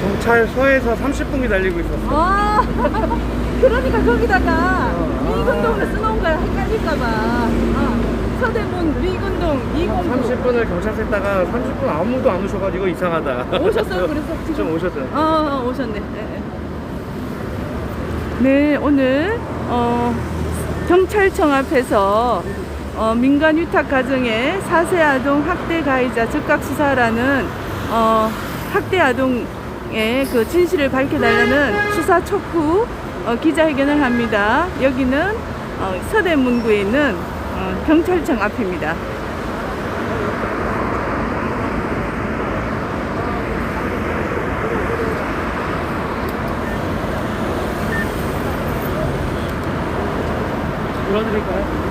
경찰서에서 30분 기다리고 있었어. 아, 그러니까 거기다가 위근동을 써놓은 거야. 헷갈릴까봐. 서대문 위근동 209. 30분을 경찰서 있다가 30분 아무도 안 오셔가지고 이상하다. 오셨어요? 그래서 지금? 좀 오셨어요. 오셨네. 네. 네, 오늘 경찰청 앞에서 민간 위탁 가정의 4세 아동 학대 가해자 즉각 수사라는 학대 아동의 그 진실을 밝혀달라는 수사 촉구 기자회견을 합니다. 여기는 서대문구에 있는 경찰청 앞입니다. 불러드릴까요?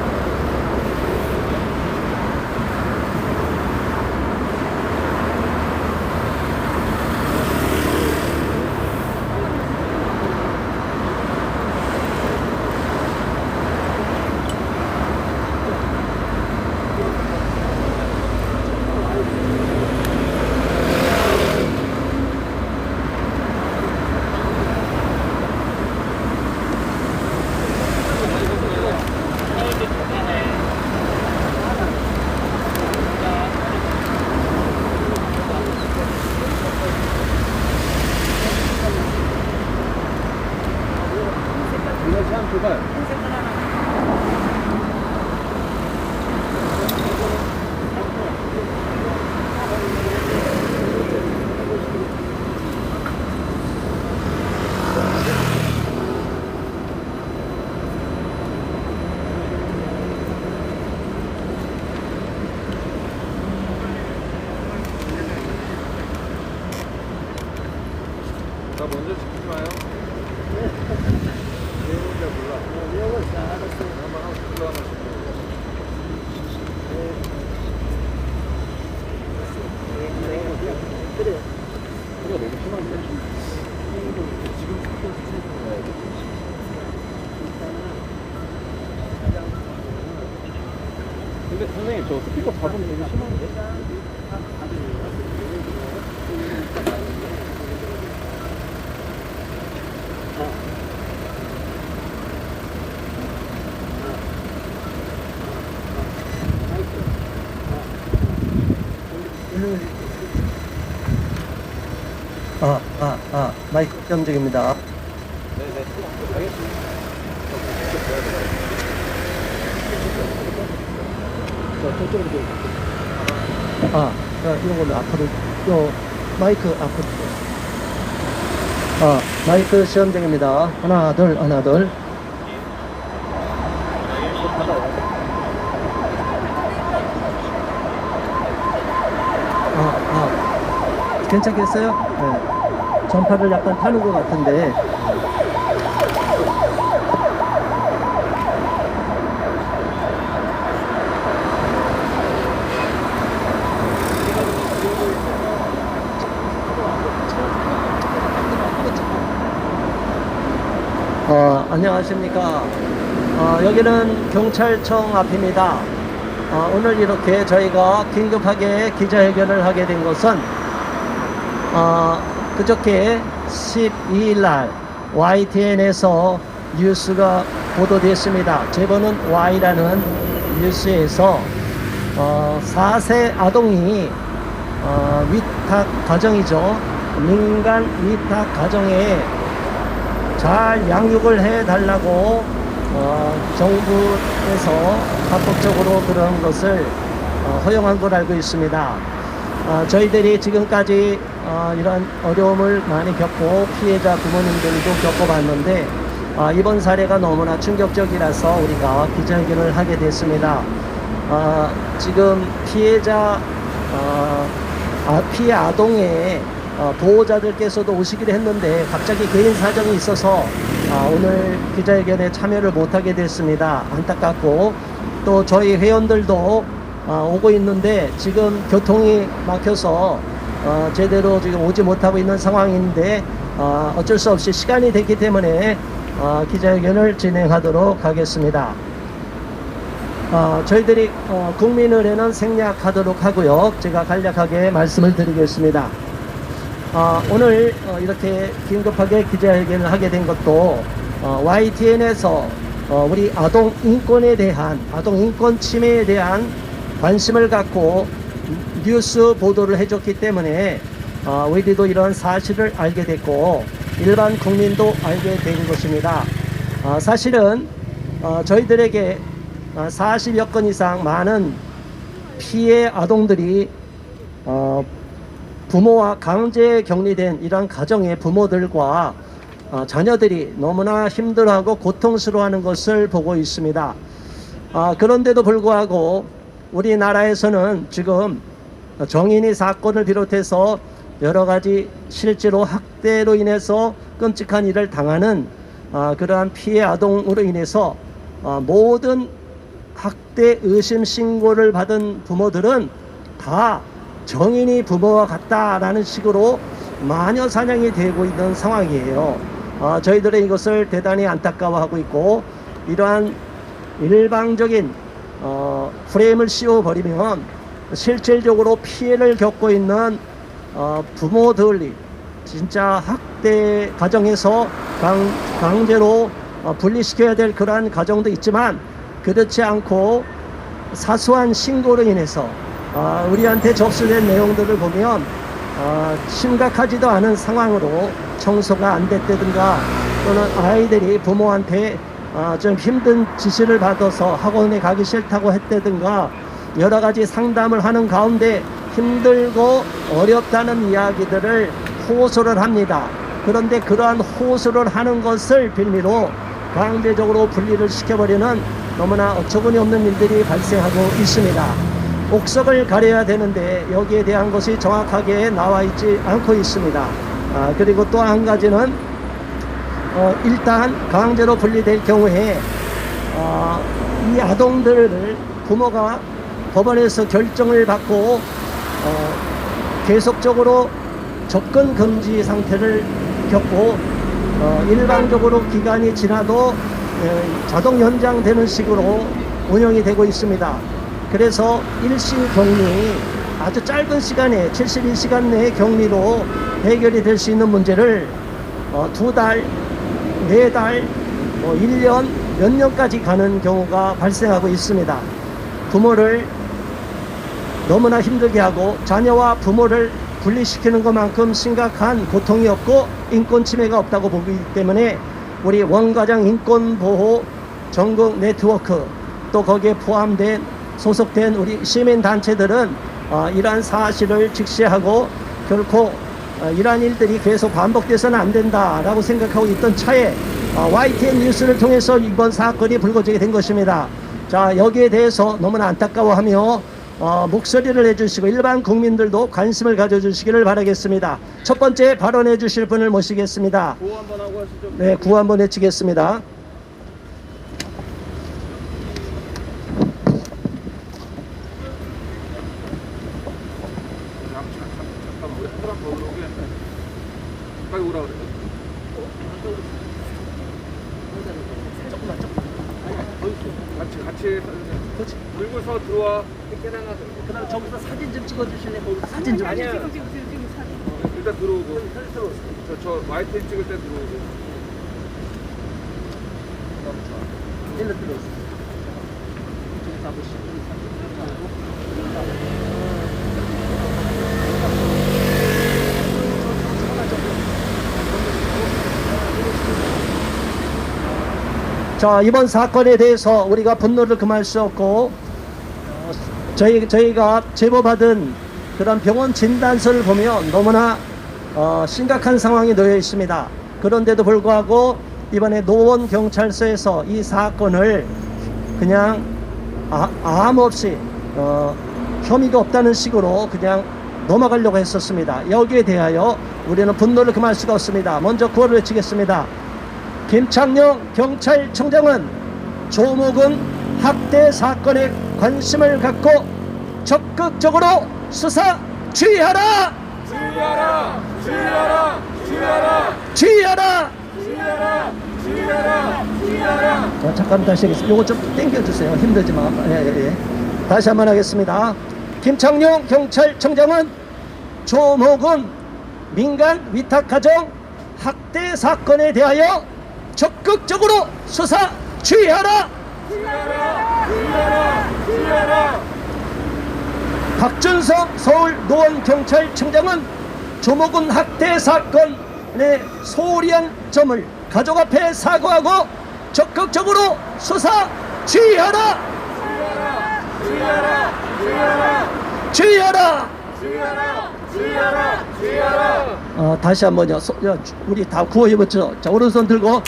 나 먼저 찍지 마요. 내용인지 몰라. 내용은 다 알았어. 한번 하고 올라가면 그래. 그래 너무 심한데. 지금 근데 선생님 저 스피커 잡으면 너무 심한데. 마이크 시험중입니다. 네네. 알겠습니다. 이런 걸로 앞으로, 마이크 앞으로. 마이크 시험중입니다. 하나, 둘. 괜찮겠어요? 네. 전파를 약간 타는 것 같은데. 안녕하십니까. 여기는 경찰청 앞입니다. 오늘 이렇게 저희가 긴급하게 기자회견을 하게 된 것은 그저께 12일날 YTN에서 뉴스가 보도됐습니다. 제보는 Y라는 뉴스에서 4세 아동이 위탁 가정이죠. 민간 위탁 가정에 잘 양육을 해달라고 정부에서 합법적으로 그런 것을 허용한 걸 알고 있습니다. 저희들이 지금까지 이런 어려움을 많이 겪고 피해자 부모님들도 겪어봤는데 이번 사례가 너무나 충격적이라서 우리가 기자회견을 하게 됐습니다. 지금 피해 아동의 보호자들께서도 오시기로 했는데 갑자기 개인 사정이 있어서 오늘 기자회견에 참여를 못하게 됐습니다. 안타깝고 또 저희 회원들도 오고 있는데 지금 교통이 막혀서 제대로 지금 오지 못하고 있는 상황인데 어쩔 수 없이 시간이 됐기 때문에 기자회견을 진행하도록 하겠습니다. 저희들이 국민의례는 생략하도록 하고요. 제가 간략하게 말씀을 드리겠습니다. 오늘 이렇게 긴급하게 기자회견을 하게 된 것도 YTN에서 우리 아동 인권에 대한, 아동 인권 침해에 대한 관심을 갖고 뉴스 보도를 해줬기 때문에 우리도 이런 사실을 알게 됐고 일반 국민도 알게 된 것입니다. 사실은 저희들에게 40여 건 이상 많은 피해 아동들이 부모와 강제 격리된 이러한 가정의 부모들과 자녀들이 너무나 힘들어하고 고통스러워하는 것을 보고 있습니다. 그런데도 불구하고 우리나라에서는 지금 정인이 사건을 비롯해서 여러 가지 실제로 학대로 인해서 끔찍한 일을 당하는 그러한 피해 아동으로 인해서 모든 학대 의심 신고를 받은 부모들은 다 정인이 부모와 같다라는 식으로 마녀 사냥이 되고 있는 상황이에요. 저희들은 이것을 대단히 안타까워하고 있고 이러한 일방적인 프레임을 씌워버리면 실질적으로 피해를 겪고 있는 부모들이 진짜 학대 가정에서 강제로 분리시켜야 될 그러한 가정도 있지만 그렇지 않고 사소한 신고로 인해서 우리한테 접수된 내용들을 보면 심각하지도 않은 상황으로 청소가 안 됐다든가 또는 아이들이 부모한테 좀 힘든 지시를 받아서 학원에 가기 싫다고 했다든가 여러 가지 상담을 하는 가운데 힘들고 어렵다는 이야기들을 호소를 합니다. 그런데 그러한 호소를 하는 것을 빌미로 강제적으로 분리를 시켜버리는 너무나 어처구니 없는 일들이 발생하고 있습니다. 옥석을 가려야 되는데 여기에 대한 것이 정확하게 나와 있지 않고 있습니다. 그리고 또 한 가지는 일단 강제로 분리될 경우에 이 아동들을 부모가 법원에서 결정을 받고 계속적으로 접근 금지 상태를 겪고 일방적으로 기간이 지나도 자동 연장되는 식으로 운영이 되고 있습니다. 그래서 일시 격리, 아주 짧은 시간에 72시간 내에 격리로 해결이 될 수 있는 문제를 2달, 4달, 1년, 몇 년까지 가는 경우가 발생하고 있습니다. 부모를 너무나 힘들게 하고 자녀와 부모를 분리시키는 것만큼 심각한 고통이 없고 인권 침해가 없다고 보기 때문에 우리 원가정 인권보호 전국 네트워크 또 거기에 포함된 소속된 우리 시민단체들은 이러한 사실을 직시하고 결코 이러한 일들이 계속 반복돼서는 안 된다라고 생각하고 있던 차에 YTN 뉴스를 통해서 이번 사건이 불거지게 된 것입니다. 자, 여기에 대해서 너무나 안타까워하며 목소리를 내주시고 일반 국민들도 관심을 가져주시기를 바라겠습니다. 첫 번째 발언해 주실 분을 모시겠습니다. 구호 한번 하고 하시죠. 네, 구호 한번 외치겠습니다. 잠깐 우리 사람 더 오게 빨리 오라 그래. 같이 들고서 들어와. 그다음 저기서 사진 좀 찍어주실래요? 사진 좀. 아니야. 일단 들어오고. 저 YTN 찍을 때 들어오고. 일로 들어오세요. 저기 가보시죠. 자, 이번 사건에 대해서 우리가 분노를 금할 수 없고 저희가 제보받은 그런 병원 진단서를 보면 너무나 심각한 상황이 놓여 있습니다. 그런데도 불구하고 이번에 노원경찰서에서 이 사건을 그냥 아무 없이 혐의가 없다는 식으로 그냥 넘어가려고 했었습니다. 여기에 대하여 우리는 분노를 금할 수가 없습니다. 먼저 구호를 외치겠습니다. 김창룡 경찰청장은 조목은 학대 사건에 관심을 갖고 적극적으로 수사 지휘하라! 주의하라! 주의하라! 주의하라! 주의하라! 주의하라! 주의하라! 주의하라! 자, 잠깐 다시 하겠습니다. 요거 좀 당겨주세요. 힘들지만. 예. 다시 한번 하겠습니다. 김창룡 경찰청장은 조목은 민간 위탁가정 학대 사건에 대하여 적극적으로 수사 주의하라! 주의하라! 주의하라! 주의하라! 박준성 서울노원경찰청장은 조목은 학대 사건의 소홀히 한 점을 가족 앞에 사과하고 적극적으로 수사 주의하라! 주의하라! 주의하라! 주의하라! 주의하라! 주의하라! 주의하라! 다시 한번요. 우리 다 구호 해보죠. 자, 오른손 들고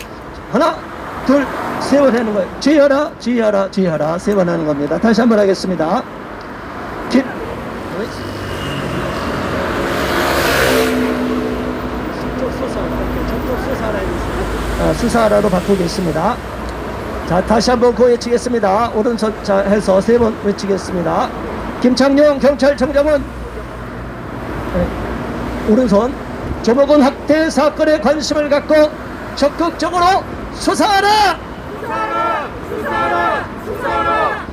하나, 둘, 세 번 하는 거예요. 주의하라, 주의하라, 주의하라. 세 번 하는 겁니다. 다시 한번 하겠습니다. 수사하라로 바꾸겠습니다. 자, 다시 한번 구호 외치겠습니다. 오른손 자 해서 세 번 외치겠습니다. 김창룡 경찰청장은 오른손 조목은 학대 사건에 관심을 갖고 적극적으로 수사하라! 수사하라! 수사하라! 수사하라!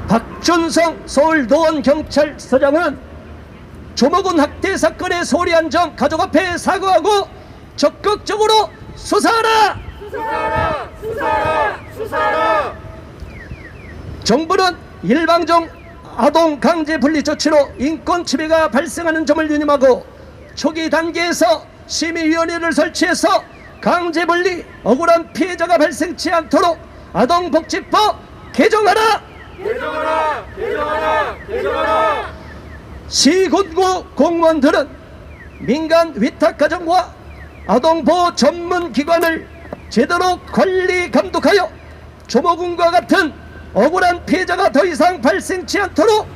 박준성 서울노원경찰서장은 조목은 학대 사건에 소홀히 한 점 가족 앞에 사과하고 적극적으로 수사하라! 수사하라! 수사하라! 수사하라! 정부는 일방적 아동 강제 분리 조치로 인권 침해가 발생하는 점을 유념하고 초기 단계에서 심의위원회를 설치해서 강제 분리 억울한 피해자가 발생치 않도록 아동복지법 개정하라! 개정하라! 개정하라! 개정하라! 시군구 공무원들은 민간 위탁가정과 아동보호 전문기관을 제대로 관리 감독하여 조목은과 같은 억울한 피해자가 더 이상 발생치 않도록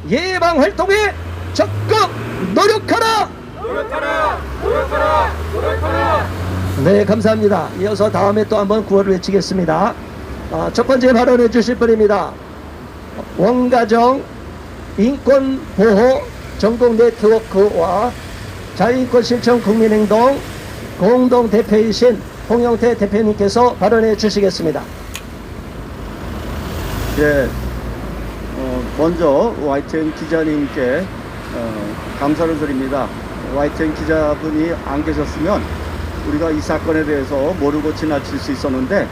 예방활동에 적극 노력하라! 노력하라! 노력하라! 노력하라! 네, 감사합니다. 이어서 다음에 또 한번 구호를 외치겠습니다. 첫 번째 발언해 주실 분입니다. 원가정 인권보호 전국네트워크와 자유인권실천 국민행동 공동대표이신 홍영태 대표님께서 발언해 주시겠습니다. 예, 먼저 YTN 기자님께 감사를 드립니다. YTN 기자분이 안 계셨으면 우리가 이 사건에 대해서 모르고 지나칠 수 있었는데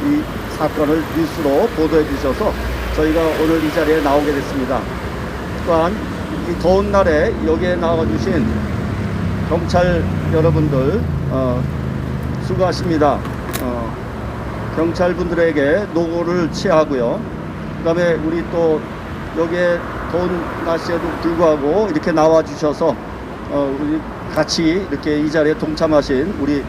이 사건을 뉴스로 보도해 주셔서 저희가 오늘 이 자리에 나오게 됐습니다. 또한 이 더운 날에 여기에 나와주신 경찰 여러분들 수고하십니다. 경찰분들에게 노고를 취하고요. 그 다음에 우리 또 여기에 더운 날씨에도 불구하고 이렇게 나와주셔서 우리 같이 이렇게 이 자리에 동참하신 우리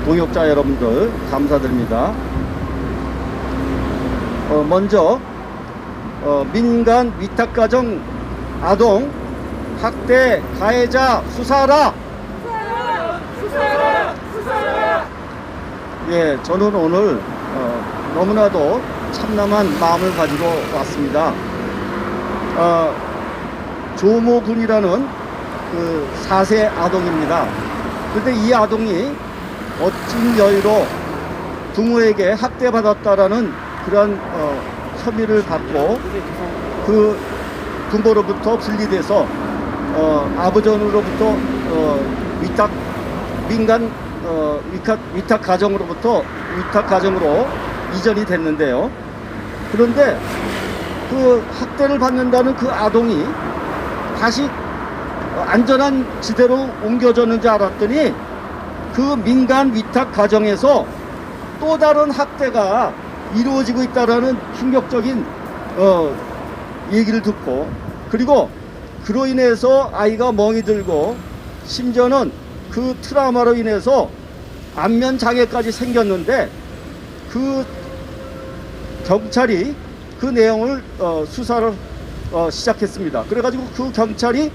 동역자 여러분들 감사드립니다. 먼저 민간 위탁가정 아동 학대 가해자 수사하라! 수사하라! 수사하라! 예, 저는 오늘 너무나도 참담한 마음을 가지고 왔습니다. 조모군이라는 그 4세 아동입니다. 그런데 이 아동이 어찐 여유로 부모에게 학대받았다라는 그런 혐의를 받고 그 부모로부터 분리돼서 아버지로부터 민간 위탁 가정으로부터 위탁 가정으로 이전이 됐는데요. 그런데 그 학대를 받는다는 그 아동이 다시 안전한 지대로 옮겨졌는지 알았더니 그 민간 위탁 가정에서 또 다른 학대가 이루어지고 있다라는 충격적인 얘기를 듣고, 그리고 그로 인해서 아이가 멍이 들고 심지어는 그 트라우마로 인해서 안면 장애까지 생겼는데 그 경찰이 그 내용을 수사를 시작했습니다. 그래가지고 그 경찰이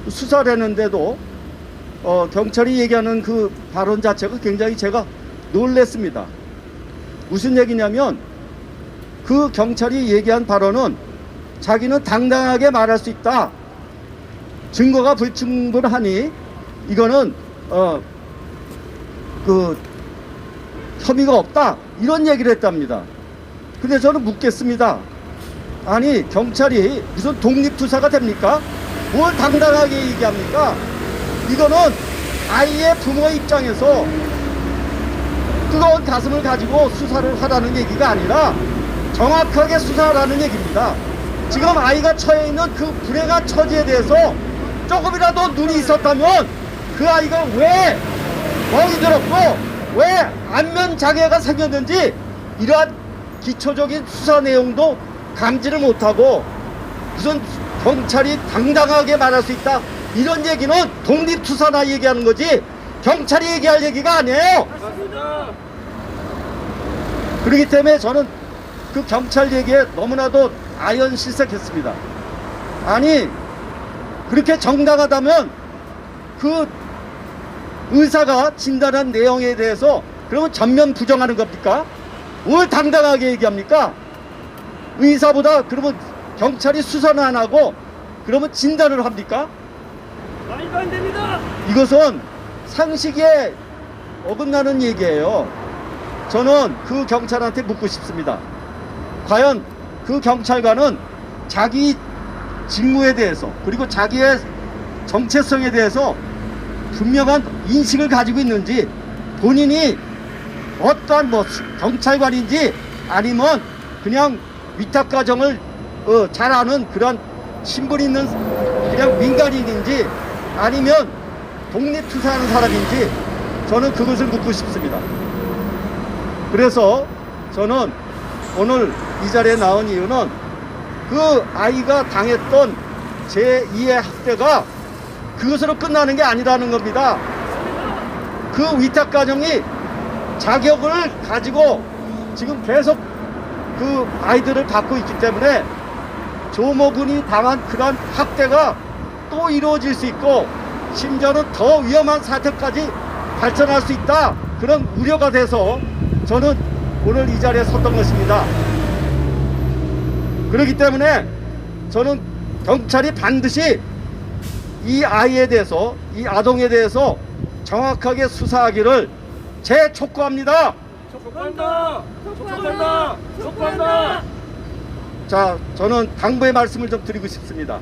수사를 했는데도 경찰이 얘기하는 그 발언 자체가 굉장히 제가 놀랬습니다. 무슨 얘기냐면 그 경찰이 얘기한 발언은 자기는 당당하게 말할 수 있다. 증거가 불충분하니 이거는 그 혐의가 없다 이런 얘기를 했답니다. 근데 저는 묻겠습니다. 아니 경찰이 무슨 독립투사가 됩니까? 뭘 당당하게 얘기합니까? 이거는 아이의 부모 입장에서 뜨거운 가슴을 가지고 수사를 하라는 얘기가 아니라 정확하게 수사하라는 얘기입니다. 지금 아이가 처해 있는 그 불행한 처지에 대해서 조금이라도 눈이 있었다면 그 아이가 왜 멍이 들었고 왜 안면 장애가 생겼는지 이러한 기초적인 수사 내용도 감지를 못하고 무슨 경찰이 당당하게 말할 수 있다 이런 얘기는 독립투사나 얘기하는 거지 경찰이 얘기할 얘기가 아니에요. 그렇기 때문에 저는 그 경찰 얘기에 너무나도 아연실색했습니다. 아니 그렇게 정당하다면 그 의사가 진단한 내용에 대해서 그러면 전면 부정하는 겁니까? 뭘 당당하게 얘기합니까? 의사보다 그러면 경찰이 수사는 안 하고 그러면 진단을 합니까? 말도 안 됩니다. 이것은 상식에 어긋나는 얘기예요. 저는 그 경찰한테 묻고 싶습니다. 과연 그 경찰관은 자기 직무에 대해서 그리고 자기의 정체성에 대해서 분명한 인식을 가지고 있는지 본인이 어떠한 경찰관인지 아니면 그냥 위탁 과정을 잘 아는 그런 신분 있는 그냥 민간인인지 아니면 독립투사하는 사람인지 저는 그것을 묻고 싶습니다. 그래서 저는 오늘 이 자리에 나온 이유는 그 아이가 당했던 제2의 학대가 그것으로 끝나는 게 아니라는 겁니다. 그 위탁 과정이 자격을 가지고 지금 계속 그 아이들을 받고 있기 때문에 조모군이 당한 그런 학대가 또 이루어질 수 있고 심지어는 더 위험한 사태까지 발전할 수 있다 그런 우려가 돼서 저는 오늘 이 자리에 섰던 것입니다. 그렇기 때문에 저는 경찰이 반드시 이 아이에 대해서 이 아동에 대해서 정확하게 수사하기를 재촉구합니다. 촉구한다. 촉구한다. 촉구한다. 자, 저는 당부의 말씀을 좀 드리고 싶습니다.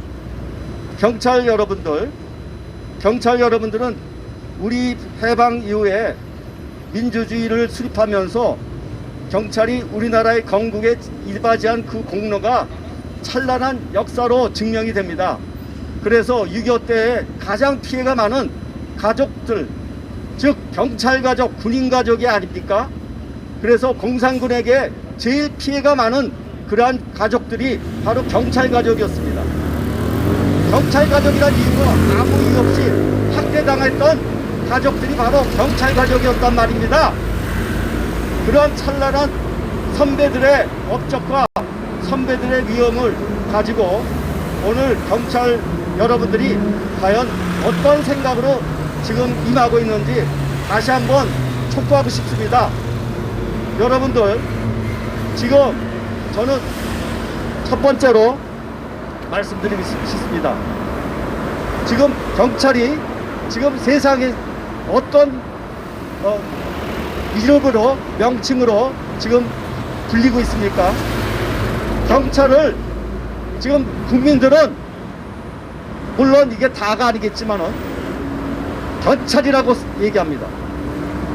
경찰 여러분들은 우리 해방 이후에 민주주의를 수립하면서 경찰이 우리나라의 건국에 일바지한 그 공로가 찬란한 역사로 증명이 됩니다. 그래서 6.25 때에 가장 피해가 많은 가족들, 즉 경찰 가족, 군인 가족이 아닙니까? 그래서 공산군에게 제일 피해가 많은 그러한 가족들이 바로 경찰 가족이었습니다. 경찰 가족이란 이유가 아무 이유 없이 학대당했던 가족들이 바로 경찰 가족이었단 말입니다. 그러한 찬란한 선배들의 업적과 선배들의 위엄을 가지고 오늘 경찰 여러분들이 과연 어떤 생각으로 지금 임하고 있는지 다시 한번 촉구하고 싶습니다. 여러분들 지금 저는 첫 번째로 말씀드리고 싶습니다. 지금 경찰이 지금 세상에 어떤 이름으로 명칭으로 지금 불리고 있습니까? 경찰을 지금 국민들은 물론 이게 다가 아니겠지만은 경찰이라고 얘기합니다.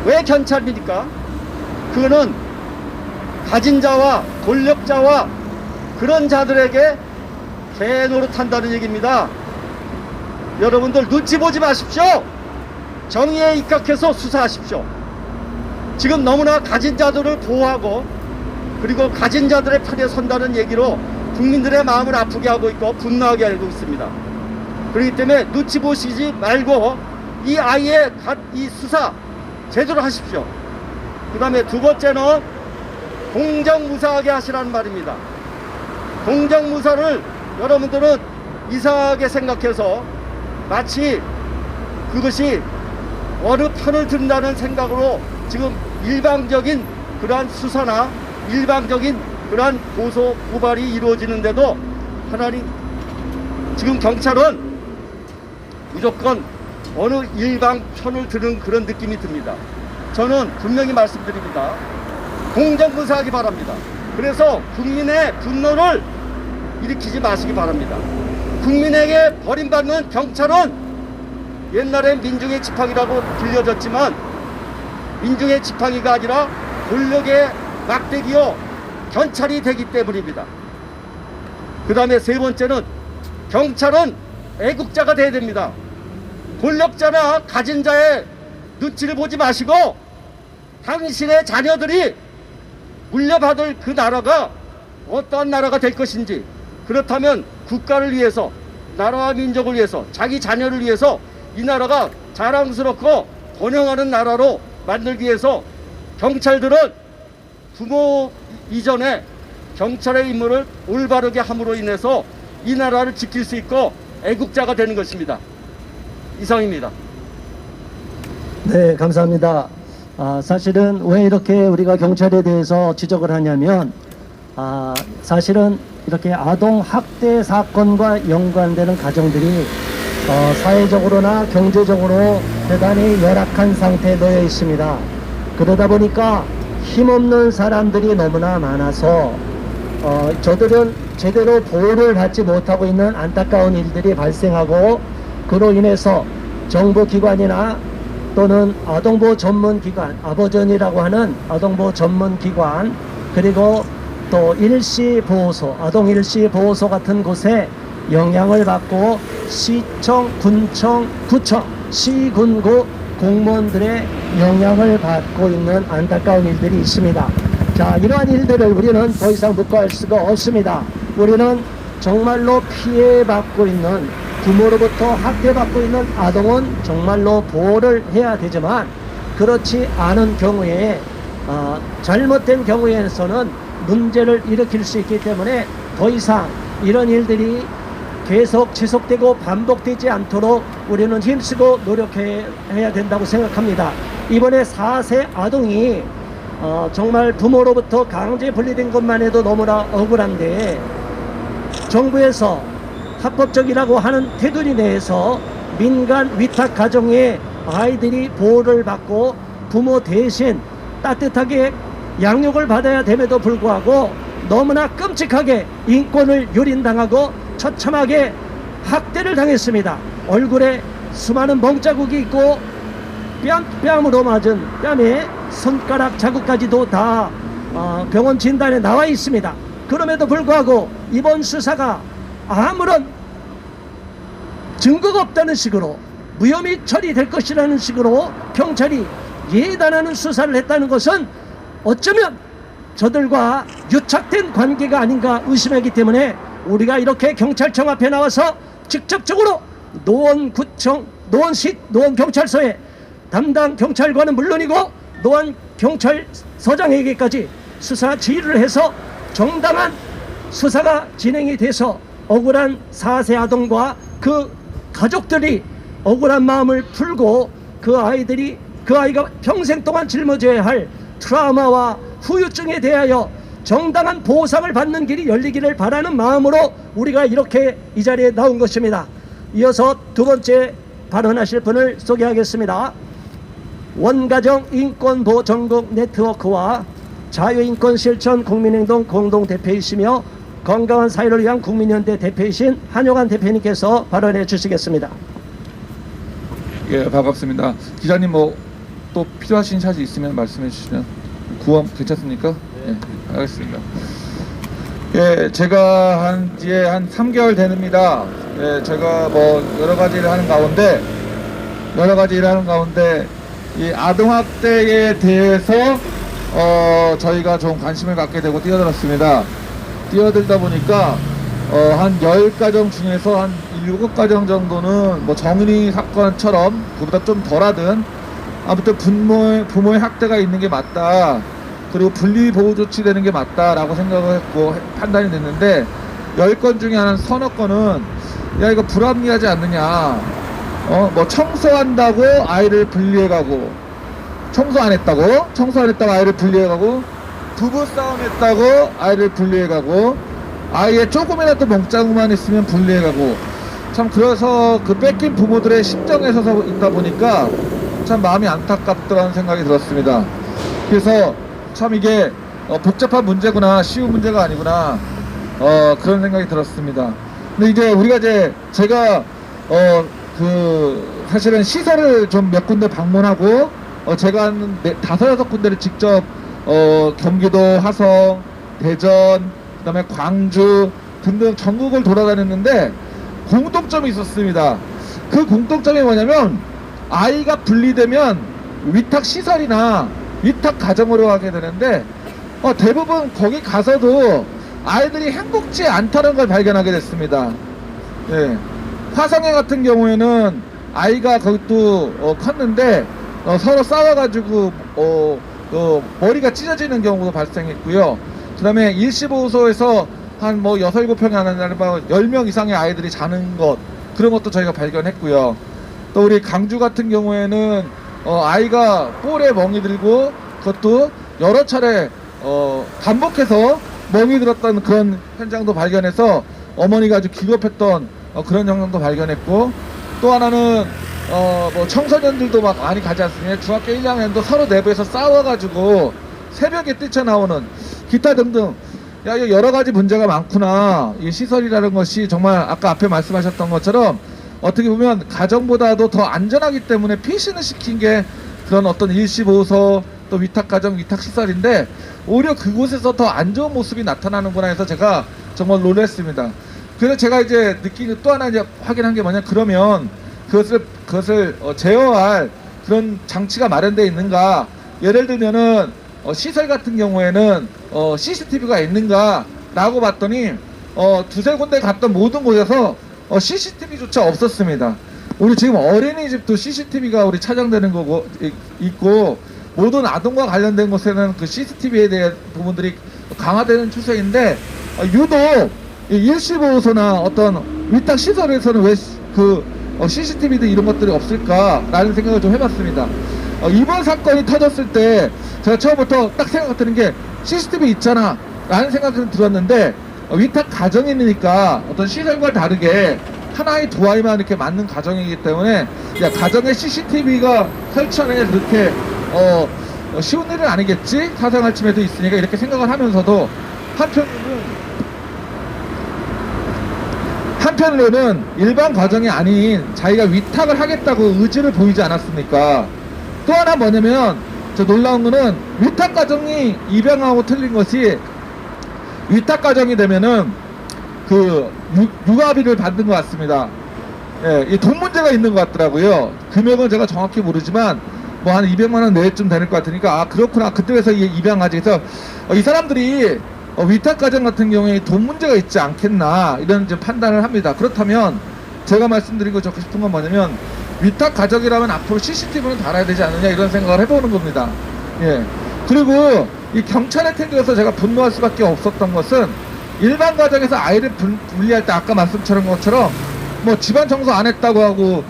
왜 경찰입니까? 그거는 가진 자와 권력자와 그런 자들에게 개노릇한다는 얘기입니다. 여러분들 눈치 보지 마십시오. 정의에 입각해서 수사하십시오. 지금 너무나 가진 자들을 보호하고 그리고 가진 자들의 편에 선다는 얘기로 국민들의 마음을 아프게 하고 있고 분노하게 하고 있습니다. 그렇기 때문에 눈치 보시지 말고 이 아이의 이 수사 제대로 하십시오. 그 다음에 두 번째는 공정무사하게 하시라는 말입니다. 공정무사를 여러분들은 이상하게 생각해서 마치 그것이 어느 편을 든다는 생각으로 지금 일방적인 그러한 수사나 일방적인 그러한 고소 고발이 이루어지는데도 하나님 지금 경찰은 무조건 어느 일방 편을 드는 그런 느낌이 듭니다. 저는 분명히 말씀드립니다. 공정무사하기 바랍니다. 그래서 국민의 분노를 일으키지 마시기 바랍니다. 국민에게 버림받는 경찰은 옛날에 민중의 지팡이라고 불려졌지만 민중의 지팡이가 아니라 권력의 막대기요 경찰이 되기 때문입니다. 그 다음에 세 번째는 경찰은 애국자가 돼야 됩니다. 권력자나 가진 자의 눈치를 보지 마시고 당신의 자녀들이 물려받을 그 나라가 어떠한 나라가 될 것인지, 그렇다면 국가를 위해서, 나라와 민족을 위해서, 자기 자녀를 위해서 이 나라가 자랑스럽고 번영하는 나라로 만들기 위해서 경찰들은 부모 이전에 경찰의 임무를 올바르게 함으로 인해서 이 나라를 지킬 수 있고 애국자가 되는 것입니다. 이상입니다. 네, 감사합니다. 사실은 왜 이렇게 우리가 경찰에 대해서 지적을 하냐면, 사실은 이렇게 아동 학대 사건과 연관되는 가정들이 사회적으로나 경제적으로 대단히 열악한 상태에 놓여 있습니다. 그러다 보니까 힘없는 사람들이 너무나 많아서 저들은 제대로 보호를 받지 못하고 있는 안타까운 일들이 발생하고, 그로 인해서 정부기관이나 또는 아동보호 전문기관, 아보전이라고 하는 아동보호 전문기관, 그리고 또 일시보호소, 아동 일시보호소 같은 곳에 영향을 받고 시청, 군청, 구청, 시군구 공무원들의 영향을 받고 있는 안타까운 일들이 있습니다. 자, 이러한 일들을 우리는 더 이상 묵과할 수가 없습니다. 우리는 정말로 피해받고 있는, 부모로부터 학대받고 있는 아동은 정말로 보호를 해야 되지만, 그렇지 않은 경우에 잘못된 경우에서는 문제를 일으킬 수 있기 때문에 더 이상 이런 일들이 계속 지속되고 반복되지 않도록 우리는 힘쓰고 노력해야 된다고 생각합니다. 이번에 4세 아동이 정말 부모로부터 강제 분리된 것만 해도 너무나 억울한데, 정부에서 합법적이라고 하는 테두리 내에서 민간 위탁 가정의 아이들이 보호를 받고 부모 대신 따뜻하게 양육을 받아야 됨에도 불구하고 너무나 끔찍하게 인권을 유린당하고 처참하게 학대를 당했습니다. 얼굴에 수많은 멍자국이 있고 뺨으로 맞은 뺨에 손가락 자국까지도 다 병원 진단에 나와 있습니다. 그럼에도 불구하고 이번 수사가 아무런 증거가 없다는 식으로 무혐의 처리될 것이라는 식으로 경찰이 예단하는 수사를 했다는 것은 어쩌면 저들과 유착된 관계가 아닌가 의심하기 때문에 우리가 이렇게 경찰청 앞에 나와서 직접적으로 노원구청, 노원시, 노원경찰서에 담당 경찰관은 물론이고 노원경찰서장에게까지 수사 지휘를 해서 정당한 수사가 진행이 돼서 억울한 4세 아동과 그 가족들이 억울한 마음을 풀고 그 아이가 평생 동안 짊어져야 할 트라우마와 후유증에 대하여 정당한 보상을 받는 길이 열리기를 바라는 마음으로 우리가 이렇게 이 자리에 나온 것입니다. 이어서 두 번째 발언하실 분을 소개하겠습니다. 원가정 인권보호 전국 네트워크와 자유인권 실천 국민행동 공동대표이시며 건강한 사회를 위한 국민연대 대표이신 한용환 대표님께서 발언해 주시겠습니다. 예, 반갑습니다. 기자님 또 필요하신 샷이 있으면 말씀해 주시면 구원 괜찮습니까? 예, 알겠습니다. 예, 제가 이제 한 3개월 됩니다. 예, 제가 여러 가지 일을 하는 가운데 이 아동학대에 대해서 저희가 좀 관심을 갖게 되고 뛰어들었습니다. 뛰어들다 보니까 한 10가정 중에서 한 7가정 정도는 정은이 사건처럼 그보다 좀 덜하든 아무튼 부모의 학대가 있는 게 맞다, 그리고 분리보호 조치되는 게 맞다라고 생각을 했고 판단이 됐는데, 10건 중에 한 서너 건은 야 이거 불합리하지 않느냐, 청소한다고 아이를 분리해가고, 청소 안 했다고 아이를 분리해가고, 부부싸움 했다고 아이를 분리해가고, 아이의 조금이라도 멍자국만 있으면 분리해가고, 참 그래서 그 뺏긴 부모들의 심정에 서서 있다 보니까 참 마음이 안타깝다는 생각이 들었습니다. 그래서 참 이게 복잡한 문제구나, 쉬운 문제가 아니구나, 그런 생각이 들었습니다. 근데 이제 우리가 제가 사실은 시설을 좀 몇 군데 방문하고 제가 한 5-6군데를 직접 경기도 화성, 대전, 그다음에 광주 등등 전국을 돌아다녔는데 공통점이 있었습니다. 그 공통점이 뭐냐면 아이가 분리되면 위탁 시설이나 위탁 가정으로 가게 되는데 대부분 거기 가서도 아이들이 행복지 않다는 걸 발견하게 됐습니다. 예. 화성에 같은 경우에는 아이가 거기 또 컸는데 서로 싸워가지고 머리가 찢어지는 경우도 발생했고요. 그 다음에 일시보호소에서 한 6-7평이 아니라 10명 이상의 아이들이 자는 것, 그런 것도 저희가 발견했고요. 또 우리 강주 같은 경우에는 아이가 볼에 멍이 들고 그것도 여러 차례 반복해서 멍이 들었던 그런 현장도 발견해서 어머니가 아주 기겁했던 그런 현상도 발견했고, 또 하나는 청소년들도 막 많이 가지 않습니까? 중학교 1, 2학년도 서로 내부에서 싸워가지고 새벽에 뛰쳐나오는 기타 등등, 여러 가지 문제가 많구나. 이 시설이라는 것이 정말 아까 앞에 말씀하셨던 것처럼 어떻게 보면 가정보다도 더 안전하기 때문에 피신을 시킨 게 그런 어떤 일시보호소, 또 위탁가정, 위탁시설인데 오히려 그곳에서 더 안 좋은 모습이 나타나는구나 해서 제가 정말 놀랐습니다. 그래서 제가 이제 느끼는 또 하나 이제 확인한 게 뭐냐, 그러면 그것을 제어할 그런 장치가 마련되어 있는가. 예를 들면은 시설 같은 경우에는 CCTV가 있는가 라고 봤더니 2-3군데 갔던 모든 곳에서 CCTV조차 없었습니다. 우리 지금 어린이집도 CCTV가 우리 차장되는 거고 있고, 모든 아동과 관련된 곳에는 그 CCTV에 대한 부분들이 강화되는 추세인데, 유독 일시보호소나 어떤 위탁 시설에서는 왜 CCTV도 이런 것들이 없을까라는 생각을 좀 해봤습니다. 이번 사건이 터졌을 때 제가 처음부터 딱 생각 드는 게 CCTV 있잖아 라는 생각이 들었는데, 위탁 가정이니까 어떤 시설과 다르게 한 아이 두 아이만 이렇게 맞는 가정이기 때문에 가정에 CCTV가 설치하는 게 그렇게 쉬운 일은 아니겠지, 사생활 침해도 있으니까, 이렇게 생각을 하면서도 한편으로는 일반 가정이 아닌 자기가 위탁을 하겠다고 의지를 보이지 않았습니까? 또 하나 뭐냐면, 저 놀라운 거는 위탁 가정이 입양하고 틀린 것이, 위탁 가정이 되면은 그 육아비를 받는 것 같습니다. 예, 이 돈 문제가 있는 것 같더라고요. 금액은 제가 정확히 모르지만 뭐 한 200만 원 내외쯤 되는 것 같으니까, 그렇구나, 그때에서 입양하지. 그래서 이 사람들이 위탁 가정 같은 경우에 돈 문제가 있지 않겠나, 이런 이제 판단을 합니다. 그렇다면 제가 말씀드리고 싶은 건 뭐냐면, 위탁 가정이라면 앞으로 CCTV는 달아야 되지 않느냐, 이런 생각을 해보는 겁니다. 예. 그리고 이 경찰에 태도에서 제가 분노할 수밖에 없었던 것은, 일반 가정에서 아이를 분리할 때 아까 말씀처럼 것처럼 뭐 집안 청소 안 했다고 하고,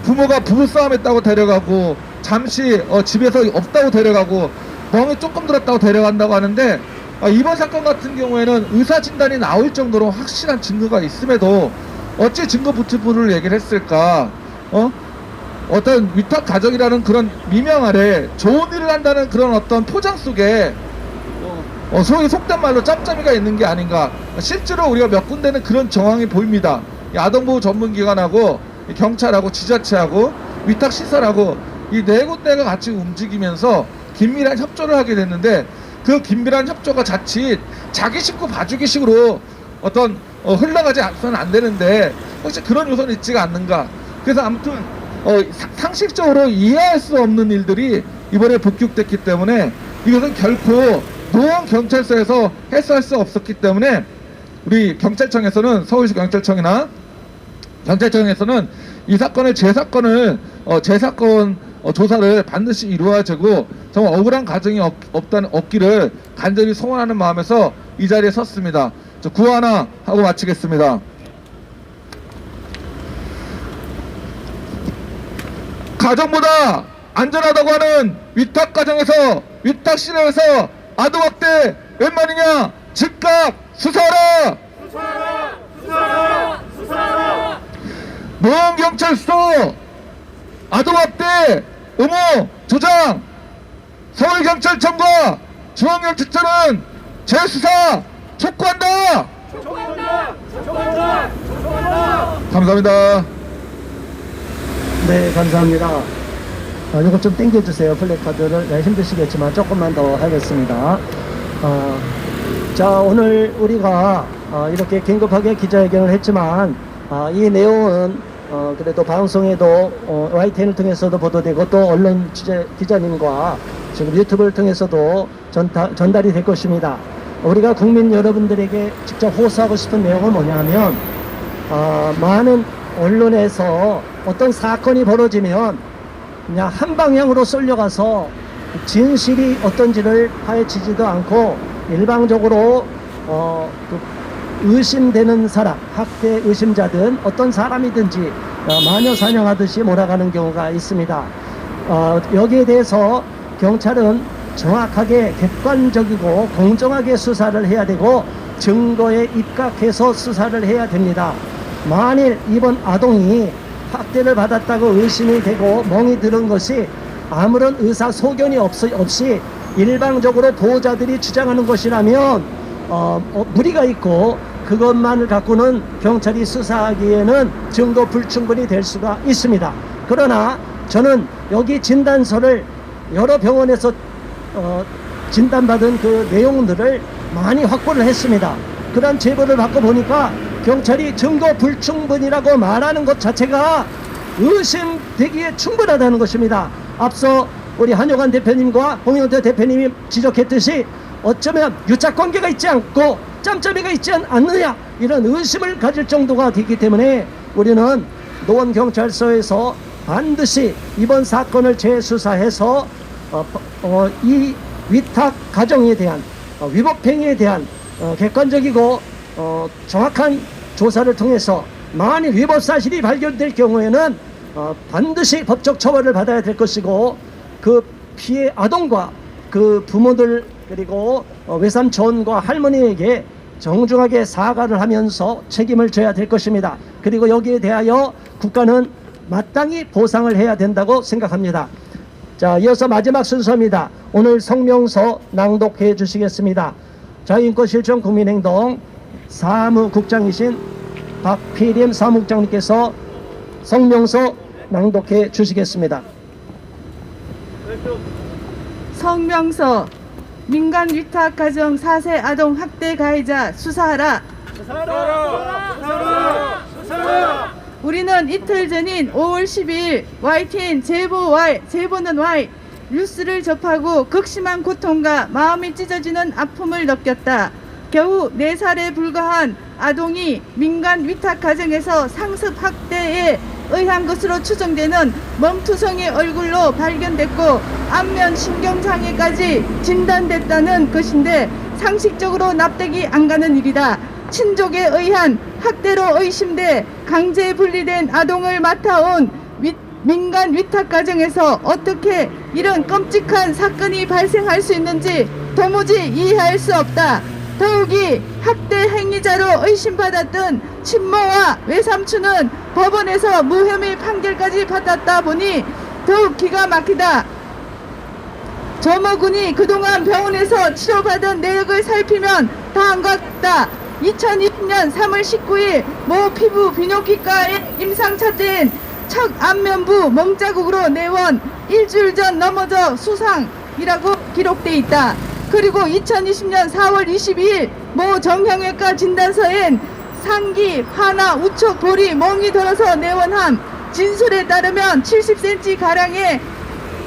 부모가 부부싸움 했다고 데려가고, 잠시 집에서 없다고 데려가고, 멍이 조금 들었다고 데려간다고 하는데, 이번 사건 같은 경우에는 의사 진단이 나올 정도로 확실한 증거가 있음에도 어찌 증거 불충분을 얘기를 했을까? 어떤 위탁 가정이라는 그런 미명 아래 좋은 일을 한다는 그런 어떤 포장 속에 소위 속된 말로 짬짬이가 있는 게 아닌가. 실제로 우리가 몇 군데는 그런 정황이 보입니다. 아동보호 전문기관하고 경찰하고 지자체하고 위탁시설하고 이 4군데가 같이 움직이면서 긴밀한 협조를 하게 됐는데, 그 긴밀한 협조가 자칫 자기 식구 봐주기식으로 어떤 흘러가지서는 안 되는데, 혹시 그런 요소는 있지가 않는가. 그래서 아무튼 상식적으로 이해할 수 없는 일들이 이번에 복육됐기 때문에, 이것은 결코 노원 경찰서에서 해소할 수 없었기 때문에, 우리 경찰청에서는, 서울시 경찰청이나 경찰청에서는 이 사건의 재사건 조사를 반드시 이루어지고 정말 억울한 가정이 없기를 간절히 소원하는 마음에서 이 자리에 섰습니다. 저 구호 하나 하고 마치겠습니다. 가정보다 안전하다고 하는 위탁 가정에서, 위탁 시설에서 아동학대 웬만이냐, 즉각 수사하라! 수사하라! 수사하라! 수사하라! 노원경찰서 아동학대 의무 조장, 서울경찰청과 중앙경찰청은 재수사 촉구한다. 감사합니다. 네, 감사합니다. 이거 좀 당겨주세요. 플래카드를. 네, 힘드시겠지만 조금만 더 하겠습니다. 자, 오늘 우리가 이렇게 긴급하게 기자회견을 했지만 이 내용은 그래도 방송에도 YTN을 통해서도 보도되고 또 언론 기자님과 지금 유튜브를 통해서도 전달이 될 것입니다. 우리가 국민 여러분들에게 직접 호소하고 싶은 내용은 뭐냐면 많은 언론에서 어떤 사건이 벌어지면 그냥 한 방향으로 쏠려가서 진실이 어떤지를 파헤치지도 않고 일방적으로 의심되는 사람, 학대 의심자든 어떤 사람이든지 마녀 사냥하듯이 몰아가는 경우가 있습니다. 여기에 대해서 경찰은 정확하게 객관적이고 공정하게 수사를 해야 되고 증거에 입각해서 수사를 해야 됩니다. 만일 이번 아동이 학대를 받았다고 의심이 되고 멍이 들은 것이 아무런 의사 소견이 없이 일방적으로 보호자들이 주장하는 것이라면 무리가 있고 그것만을 갖고는 경찰이 수사하기에는 증거 불충분이 될 수가 있습니다. 그러나 저는 여기 진단서를 여러 병원에서 진단받은 그 내용들을 많이 확보를 했습니다. 그런 제보를 받고 보니까 경찰이 증거 불충분이라고 말하는 것 자체가 의심되기에 충분하다는 것입니다. 앞서 우리 한효관 대표님과 홍영태 대표님이 지적했듯이 어쩌면 유착관계가 있지 않고 짬짬이가 있지 않느냐 이런 의심을 가질 정도가 되기 때문에 우리는 노원경찰서에서 반드시 이번 사건을 재수사해서 이 위탁 가정에 대한 위법행위에 대한 객관적이고 정확한 조사를 통해서 만일 위법 사실이 발견될 경우에는 반드시 법적 처벌을 받아야 될 것이고 그 피해 아동과 그 부모들 그리고 외삼촌과 할머니에게 정중하게 사과를 하면서 책임을 져야 될 것입니다. 그리고 여기에 대하여 국가는 마땅히 보상을 해야 된다고 생각합니다. 자, 이어서 마지막 순서입니다. 오늘 성명서 낭독해 주시겠습니다. 자유인권실천 국민행동 사무국장이신 박필임 사무국장님께서 성명서 낭독해 주시겠습니다. 성명서 민간 위탁 가정 4세 아동 학대 가해자 수사하라. 우리는 이틀 전인 5월 12일 YTN 제보는 Y 뉴스를 접하고 극심한 고통과 마음이 찢어지는 아픔을 느꼈다. 겨우 4살에 불과한 아동이 민간 위탁 가정에서 상습 학대에 의한 것으로 추정되는 멍투성의 얼굴로 발견됐고 안면 신경장애까지 진단됐다는 것인데 상식적으로 납득이 안 가는 일이다. 친족에 의한 학대로 의심돼 강제 분리된 아동을 맡아온 민간 위탁 가정에서 어떻게 이런 끔찍한 사건이 발생할 수 있는지 도무지 이해할 수 없다. 더욱이 학대 행위자로 의심받았던 친모와 외삼촌은 법원에서 무혐의 판결까지 받았다 보니 더욱 기가 막히다. 저모군이 그동안 병원에서 치료받은 내역을 살피면 다음과 같다. 2020년 3월 19일 모 피부 비뇨기과에 임상차트엔 척 안면부 멍자국으로 내원 일주일 전 넘어져 수상이라고 기록돼 있다. 그리고 2020년 4월 22일 모 정형외과 진단서엔 상기, 하나, 우측, 볼이 멍이 들어서 내원함. 진술에 따르면 70cm 가량의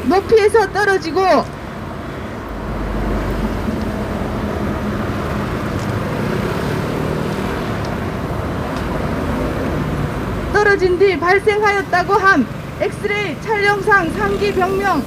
높이에서 떨어지고 떨어진 뒤 발생하였다고 함. 엑스레이 촬영상 상기 병명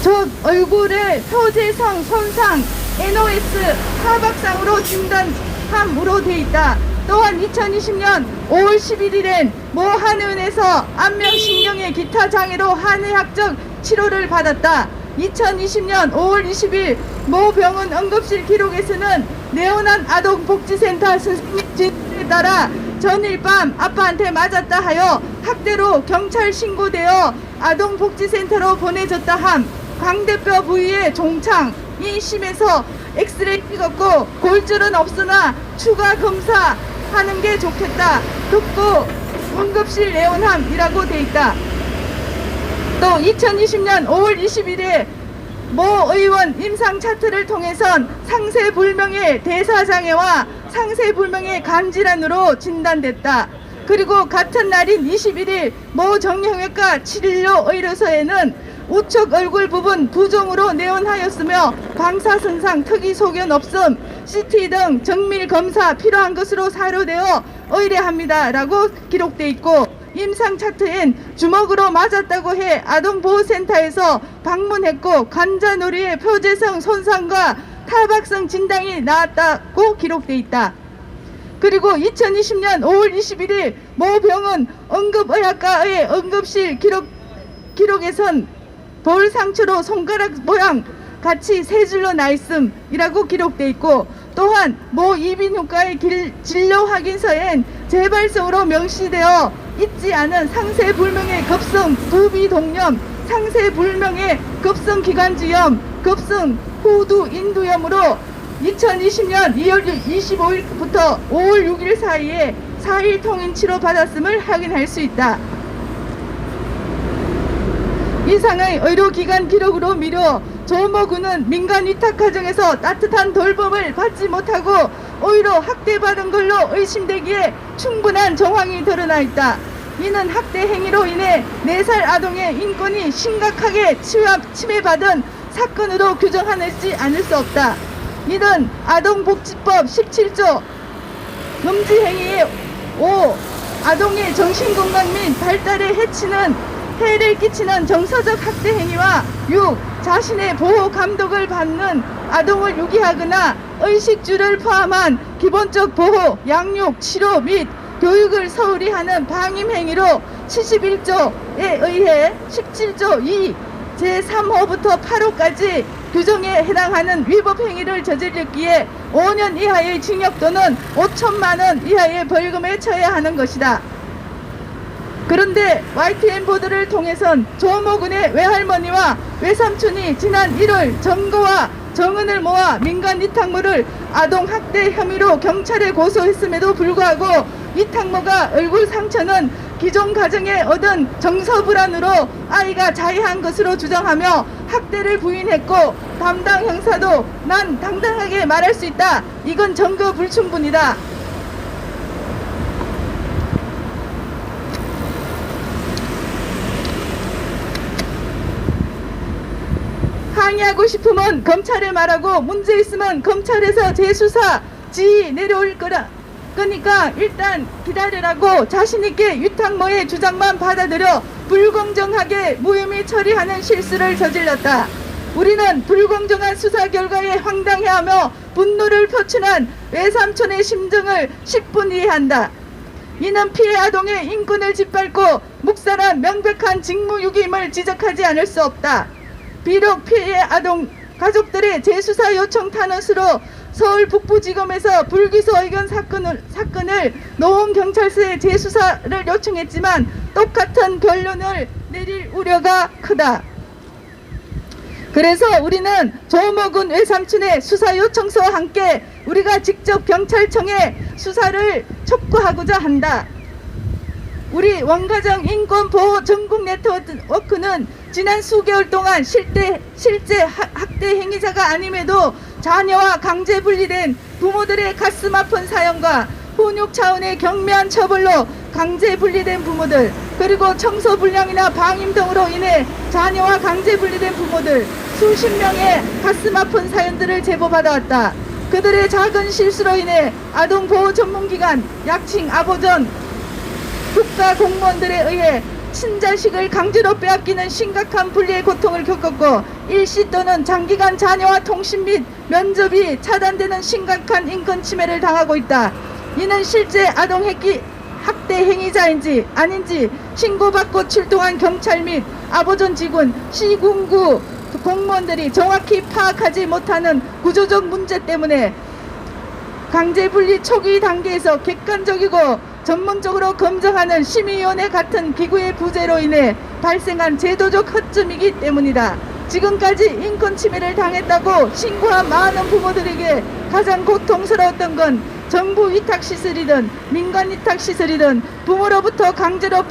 즉 얼굴의 표재성 손상 NOS 하박상으로 진단함으로 돼 있다. 또한 2020년 5월 11일엔 모 한의원에서 안면신경의 기타 장애로 한의학적 치료를 받았다. 2020년 5월 20일 모 병원 응급실 기록에서는 내원한 아동복지센터 선생님 진술에 따라 전일 밤 아빠한테 맞았다 하여 학대로 경찰 신고되어 아동복지센터로 보내졌다 함. 광대뼈 부위에 종창, 이 심해서 엑스레이 찍었고 골절은 없으나 추가 검사하는 게 좋겠다. 듣고 응급실 내원함이라고 돼 있다. 또 2020년 5월 20일에 모 의원 임상 차트를 통해선 상세불명의 대사장애와 상세불명의 간질환으로 진단됐다. 그리고 같은 날인 21일 모 정형외과 치료 의료소에는 우측 얼굴 부분 부종으로 내원하였으며 방사선상 특이 소견 없음, CT 등 정밀 검사 필요한 것으로 사료되어 의뢰합니다 라고 기록돼 있고, 임상 차트엔 주먹으로 맞았다고 해 아동보호센터에서 방문했고 관자놀이의 표재성 손상과 타박성 진단이 나왔다고 기록돼 있다. 그리고 2020년 5월 21일 모 병원 응급의학과의 응급실 기록에선 볼 상처로 손가락 모양 같이 세 줄로 나 있음이라고 기록돼 있고, 또한 모 이비인후과의 진료 확인서엔 재발성으로 명시되어 있지 않은 상세불명의 급성 부비동염, 상세불명의 급성 기관지염, 급성 후두인두염으로 2020년 2월 25일부터 5월 6일 사이에 4일 통인 치료 받았음을 확인할 수 있다. 이상의 의료기관 기록으로 미뤄 조모 군은 민간 위탁 가정에서 따뜻한 돌봄을 받지 못하고 오히려 학대받은 걸로 의심되기에 충분한 정황이 드러나 있다. 이는 학대 행위로 인해 4살 아동의 인권이 심각하게 침해받은 사건으로 규정하지 않을 수 없다. 이는 아동복지법 17조 금지 행위의 5. 아동의 정신건강 및 발달에 해를 끼치는 정서적 학대 행위와 6. 자신의 보호 감독을 받는 아동을 유기하거나 의식주를 포함한 기본적 보호, 양육, 치료 및 교육을 소홀히 하는 방임 행위로 71조에 의해 17조 2 제3호부터 8호까지 규정에 해당하는 위법 행위를 저질렀기에 5년 이하의 징역 또는 5천만 원 이하의 벌금에 처해야 하는 것이다. 그런데 YTN 보도를 통해선 조모 군의 외할머니와 외삼촌이 지난 1월 점거와 정은을 모아 민간 위탁모를 아동학대 혐의로 경찰에 고소했음에도 불구하고 위탁모가 얼굴 상처는 기존 가정에 얻은 정서불안으로 아이가 자해한 것으로 주장하며 학대를 부인했고, 담당 형사도 난 당당하게 말할 수 있다. 이건 증거 불충분이다. 항의하고 싶으면 검찰에 말하고 문제 있으면 검찰에서 재수사 지휘 내려올 거니까 일단 기다리라고 자신있게 위탁모의 주장만 받아들여 불공정하게 무혐의 처리하는 실수를 저질렀다. 우리는 불공정한 수사 결과에 황당해하며 분노를 표출한 외삼촌의 심정을 10분 이해한다. 이는 피해 아동의 인권을 짓밟고 묵살한 명백한 직무유기임을 지적하지 않을 수 없다. 비록 피해 아동 가족들의 재수사 요청 탄원수로 서울 북부지검에서 불기소 의견 사건을 노원경찰서에 재수사를 요청했지만 똑같은 결론을 내릴 우려가 크다. 그래서 우리는 조모군 외삼촌의 수사 요청서와 함께 우리가 직접 경찰청에 수사를 촉구하고자 한다. 우리 원가정 인권보호 전국 네트워크는 지난 수개월 동안 실제 학대 행위자가 아님에도 자녀와 강제 분리된 부모들의 가슴 아픈 사연과 훈육 차원의 경미한 처벌로 강제 분리된 부모들, 그리고 청소불량이나 방임 등으로 인해 자녀와 강제 분리된 부모들 수십 명의 가슴 아픈 사연들을 제보받아왔다. 그들의 작은 실수로 인해 아동보호 전문기관, 약칭 아보전 국가공무원들에 의해 친자식을 강제로 빼앗기는 심각한 분리의 고통을 겪었고, 일시 또는 장기간 자녀와 통신 및 면접이 차단되는 심각한 인권 침해를 당하고 있다. 이는 실제 아동 학대 행위자인지 아닌지 신고받고 출동한 경찰 및 아보전 직원, 시군구 공무원들이 정확히 파악하지 못하는 구조적 문제 때문에 강제분리 초기 단계에서 객관적이고 전문적으로 검증하는 심의위원회 같은 기구의 부재로 인해 발생한 제도적 허점이기 때문이다. 지금까지 인권 침해를 당했다고 신고한 많은 부모들에게 가장 고통스러웠던 건 정부 위탁시설이든 민간 위탁시설이든 부모로부터 강제로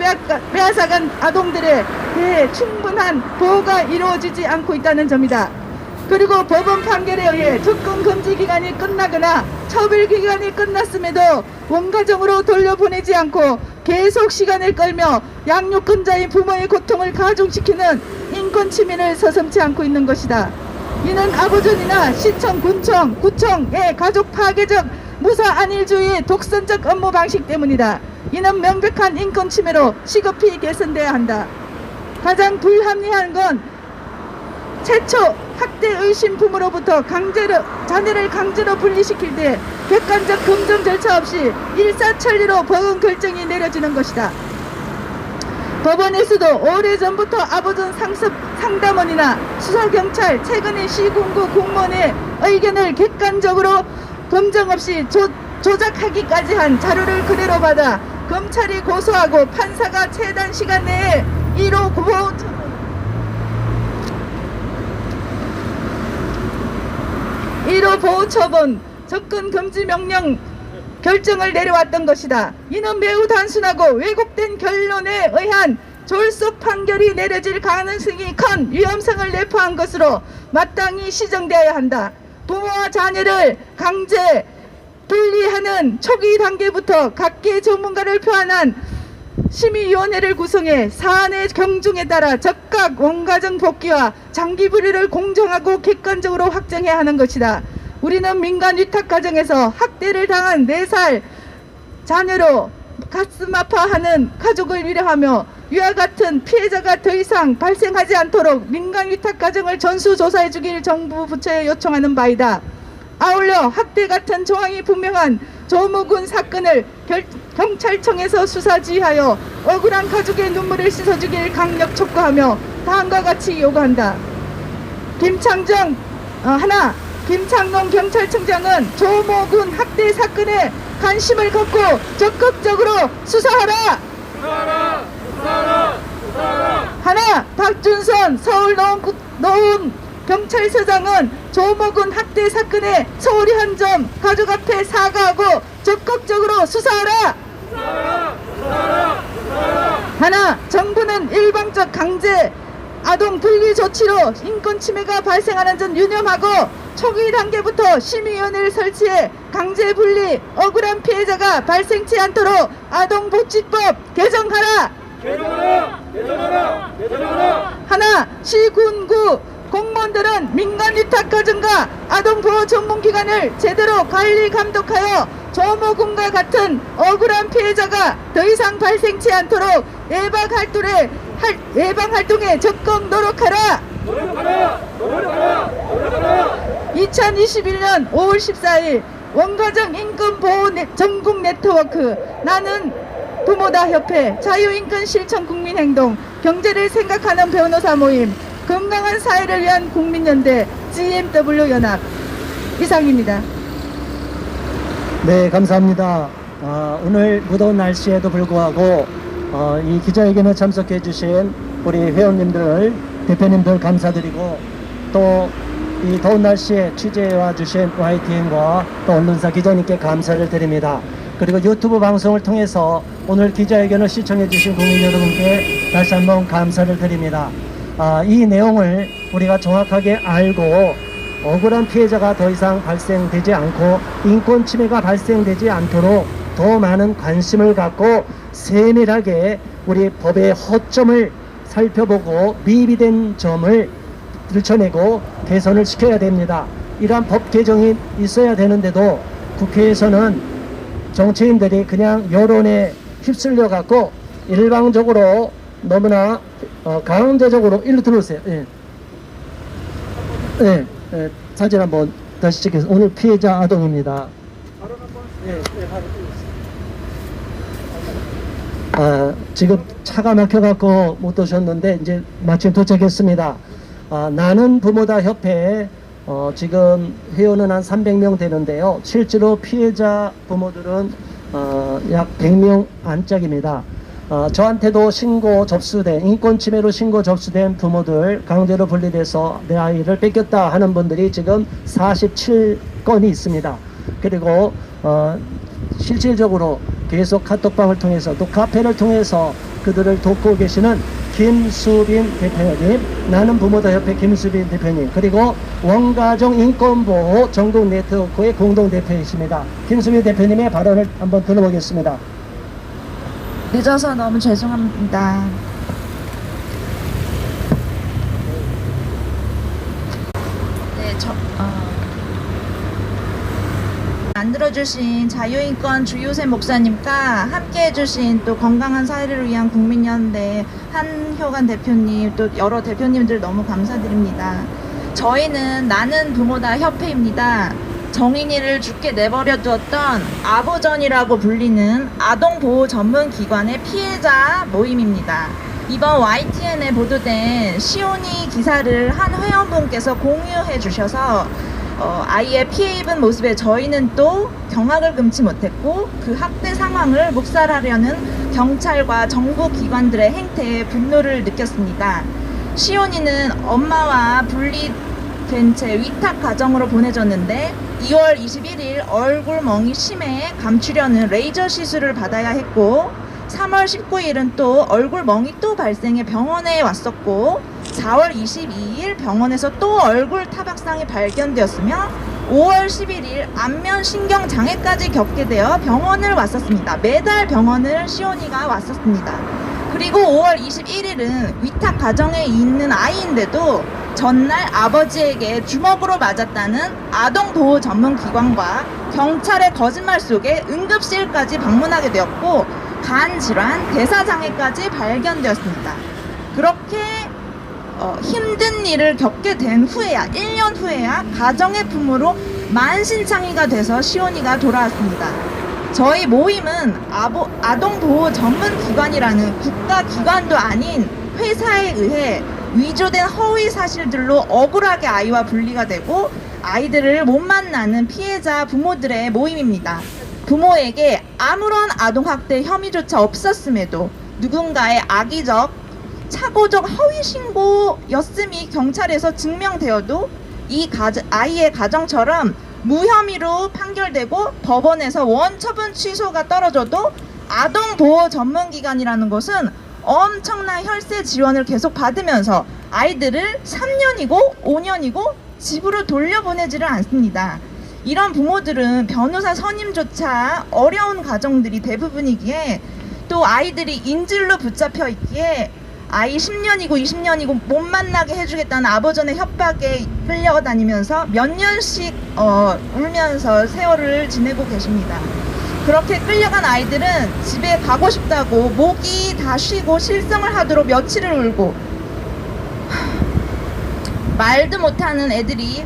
빼앗아간 아동들에 대해 충분한 보호가 이루어지지 않고 있다는 점이다. 그리고 법원 판결에 의해 접근 금지 기간이 끝나거나 처벌 기간이 끝났음에도 원가정으로 돌려보내지 않고 계속 시간을 끌며 양육권자인 부모의 고통을 가중시키는 인권 침해를 서슴지 않고 있는 것이다. 이는 아부존이나 시청, 군청, 구청의 가족 파괴적 무사 안일주의의 독선적 업무 방식 때문이다. 이는 명백한 인권 침해로 시급히 개선돼야 한다. 가장 불합리한 건 최초 학대 의심 부모로부터 자녀를 강제로 분리시킬 때 객관적 검증 절차 없이 일사천리로 법원 결정이 내려지는 것이다. 법원에서도 오래전부터 아부존 상담원이나 수사경찰, 최근의 시군구 공무원의 의견을 객관적으로 검증 없이 조작하기까지 한 자료를 그대로 받아 검찰이 고소하고 판사가 최단 시간 내에 1호 보호처분, 접근 금지 명령 결정을 내려왔던 것이다. 이는 매우 단순하고 왜곡된 결론에 의한 졸속 판결이 내려질 가능성이 큰 위험성을 내포한 것으로 마땅히 시정되어야 한다. 부모와 자녀를 강제 분리하는 초기 단계부터 각계 전문가를 표현한 심의위원회를 구성해 사안의 경중에 따라 적각 원가정 복귀와 장기 분리를 공정하고 객관적으로 확정해야 하는 것이다. 우리는 민간 위탁 가정에서 학대를 당한 4살 자녀로 가슴 아파하는 가족을 위로하며 위와 같은 피해자가 더 이상 발생하지 않도록 민간 위탁 가정을 전수조사해 주길 정부 부처에 요청하는 바이다. 아울러 학대 같은 정황이 분명한 조모군 사건을 경찰청에서 수사 지휘하여 억울한 가족의 눈물을 씻어주길 강력 촉구하며 다음과 같이 요구한다. 김창농 경찰청장은 조모군 학대 사건에 관심을 갖고 적극적으로 수사하라. 하나, 박준선 서울 노원 경찰서장은 조모군 학대 사건에 소홀히 한 점 가족 앞에 사과하고 적극적으로 수사하라. 하나, 정부는 일방적 강제 아동 분리 조치로 인권 침해가 발생하는 점 유념하고 초기 단계부터 심의위원회를 설치해 강제 분리 억울한 피해자가 발생치 않도록 아동복지법 개정하라. 하나, 시군구 공무원들은 민간 위탁 가정과 아동보호 전문기관을 제대로 관리 감독하여 조모군과 같은 억울한 피해자가 더 이상 발생치 않도록 예방활동에 적극 노력하라. 2021년 5월 14일 원가정 인권보호 전국 네트워크 나는 부모다 협회 자유인권 실천 국민행동 경제를 생각하는 변호사 모임 건강한 사회를 위한 국민연대 GMW 연합 이상입니다. 네, 감사합니다. 오늘 무더운 날씨에도 불구하고 이 기자회견에 참석해 주신 우리 회원님들, 대표님들 감사드리고 또 이 더운 날씨에 취재해 주신 YTN과 또 언론사 기자님께 감사를 드립니다. 그리고 유튜브 방송을 통해서 오늘 기자회견을 시청해 주신 국민 여러분께 다시 한번 감사를 드립니다. 이 내용을 우리가 정확하게 알고 억울한 피해자가 더 이상 발생되지 않고 인권 침해가 발생되지 않도록 더 많은 관심을 갖고 세밀하게 우리 법의 허점을 살펴보고 미비된 점을 들춰내고 개선을 시켜야 됩니다. 이러한 법 개정이 있어야 되는데도 국회에서는 정치인들이 그냥 여론에 휩쓸려 갖고 일방적으로 너무나 강제적으로 일로 들어오세요. 예. 사진 한번 다시 찍겠습니다. 오늘 피해자 아동입니다. 지금 차가 막혀갖고 못 오셨는데 이제 마침 도착했습니다. 나는 부모다 협회에 지금 회원은 한 300명 되는데요. 실제로 피해자 부모들은 약 100명 안짝입니다. 저한테도 인권 침해로 신고 접수된 부모들 강제로 분리돼서 내 아이를 뺏겼다 하는 분들이 지금 47건이 있습니다. 그리고 실질적으로 계속 카톡방을 통해서 또 카페를 통해서 그들을 돕고 계시는 김수빈 대표님, 나는 부모다 협회 김수빈 대표님, 그리고 원가정 인권보호 전국 네트워크의 공동대표이십니다. 김수빈 대표님의 발언을 한번 들어보겠습니다. 늦어서 너무 죄송합니다. 네, 만들어주신 자유인권 주요세 목사님과 함께해주신 또 건강한 사회를 위한 국민연대 한효관 대표님, 또 여러 대표님들 너무 감사드립니다. 저희는 나는 부모다 협회입니다. 정인이를 죽게 내버려 두었던 아보전이라고 불리는 아동보호 전문기관의 피해자 모임입니다. 이번 YTN에 보도된 시온이 기사를 한 회원분께서 공유해 주셔서 아이의 피해 입은 모습에 저희는 또 경악을 금치 못했고, 그 학대 상황을 묵살하려는 경찰과 정부 기관들의 행태에 분노를 느꼈습니다. 시온이는 엄마와 분리된 채 위탁 가정으로 보내졌는데 2월 21일 얼굴 멍이 심해 감추려는 레이저 시술을 받아야 했고, 3월 19일은 또 얼굴 멍이 또 발생해 병원에 왔었고, 4월 22일 병원에서 또 얼굴 타박상이 발견되었으며 5월 11일 안면 신경 장애까지 겪게 되어 병원을 왔었습니다. 매달 병원을 시온이가 왔었습니다. 그리고 5월 21일은 위탁 가정에 있는 아이인데도 전날 아버지에게 주먹으로 맞았다는 아동보호 전문기관과 경찰의 거짓말 속에 응급실까지 방문하게 되었고, 간질환, 대사장애까지 발견되었습니다. 그렇게 힘든 일을 겪게 된 후에야, 1년 후에야 가정의 품으로 만신창이가 돼서 시온이가 돌아왔습니다. 저희 모임은 아동보호 전문기관이라는 국가기관도 아닌 회사에 의해 위조된 허위 사실들로 억울하게 아이와 분리가 되고 아이들을 못 만나는 피해자 부모들의 모임입니다. 부모에게 아무런 아동학대 혐의조차 없었음에도 누군가의 악의적, 착오적 허위 신고였음이 경찰에서 증명되어도 이 아이의 가정처럼 무혐의로 판결되고 법원에서 원처분 취소가 떨어져도 아동보호 전문기관이라는 것은 엄청난 혈세 지원을 계속 받으면서 아이들을 3년이고 5년이고 집으로 돌려보내지를 않습니다. 이런 부모들은 변호사 선임조차 어려운 가정들이 대부분이기에, 또 아이들이 인질로 붙잡혀 있기에 아이 10년이고 20년이고 못 만나게 해주겠다는 아버전의 협박에 끌려다니면서 몇 년씩 울면서 세월을 지내고 계십니다. 그렇게 끌려간 아이들은 집에 가고 싶다고 목이 다 쉬고 실성을 하도록 며칠을 울고, 말도 못하는 애들이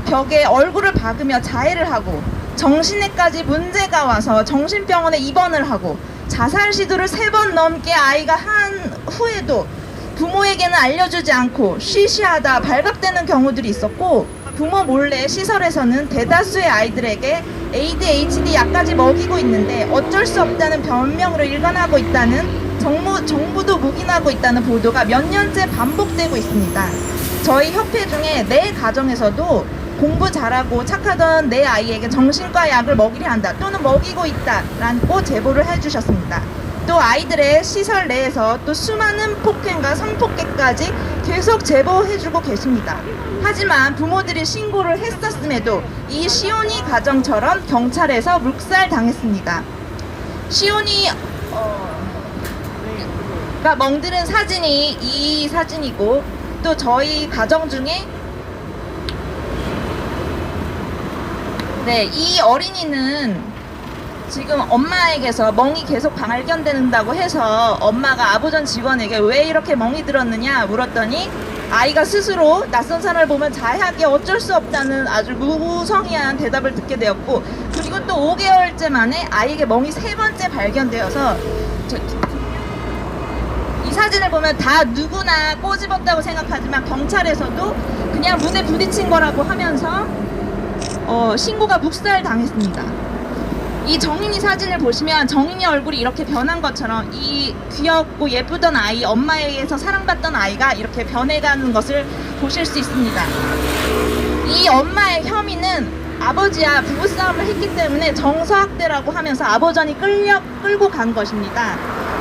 벽에 얼굴을 박으며 자해를 하고, 정신에까지 문제가 와서 정신병원에 입원을 하고, 자살 시도를 3번 넘게 아이가 한 후에도 부모에게는 알려주지 않고 쉬쉬하다 발각되는 경우들이 있었고, 부모 몰래 시설에서는 대다수의 아이들에게 ADHD 약까지 먹이고 있는데 어쩔 수 없다는 변명으로 일관하고 있다는, 정부도 묵인하고 있다는 보도가 몇 년째 반복되고 있습니다. 저희 협회 중에 내 가정에서도 공부 잘하고 착하던 내 아이에게 정신과 약을 먹이려 한다 또는 먹이고 있다라고 제보를 해주셨습니다. 또 아이들의 시설 내에서 또 수많은 폭행과 성폭행까지 계속 제보해주고 계십니다. 하지만 부모들이 신고를 했었음에도 이 시온이 가정처럼 경찰에서 묵살당했습니다. 시온이가 멍드는 사진이 이 사진이고, 또 저희 가정 중에 이 어린이는 지금 엄마에게서 멍이 계속 발견된다고 해서 엄마가 아보전 직원에게 왜 이렇게 멍이 들었느냐 물었더니 아이가 스스로 낯선 사람을 보면 자해하기 어쩔 수 없다는 아주 무성의한 대답을 듣게 되었고, 그리고 또 5개월째 만에 아이에게 멍이 3번째 발견되어서 이 사진을 보면 다 누구나 꼬집었다고 생각하지만 경찰에서도 그냥 문에 부딪힌 거라고 하면서 신고가 묵살당했습니다. 이 정인이 사진을 보시면 정인이 얼굴이 이렇게 변한 것처럼 이 귀엽고 예쁘던 아이, 엄마에 의해서 사랑받던 아이가 이렇게 변해가는 것을 보실 수 있습니다. 이 엄마의 혐의는 아버지와 부부싸움을 했기 때문에 정서학대라고 하면서 아버전이 끌고 간 것입니다.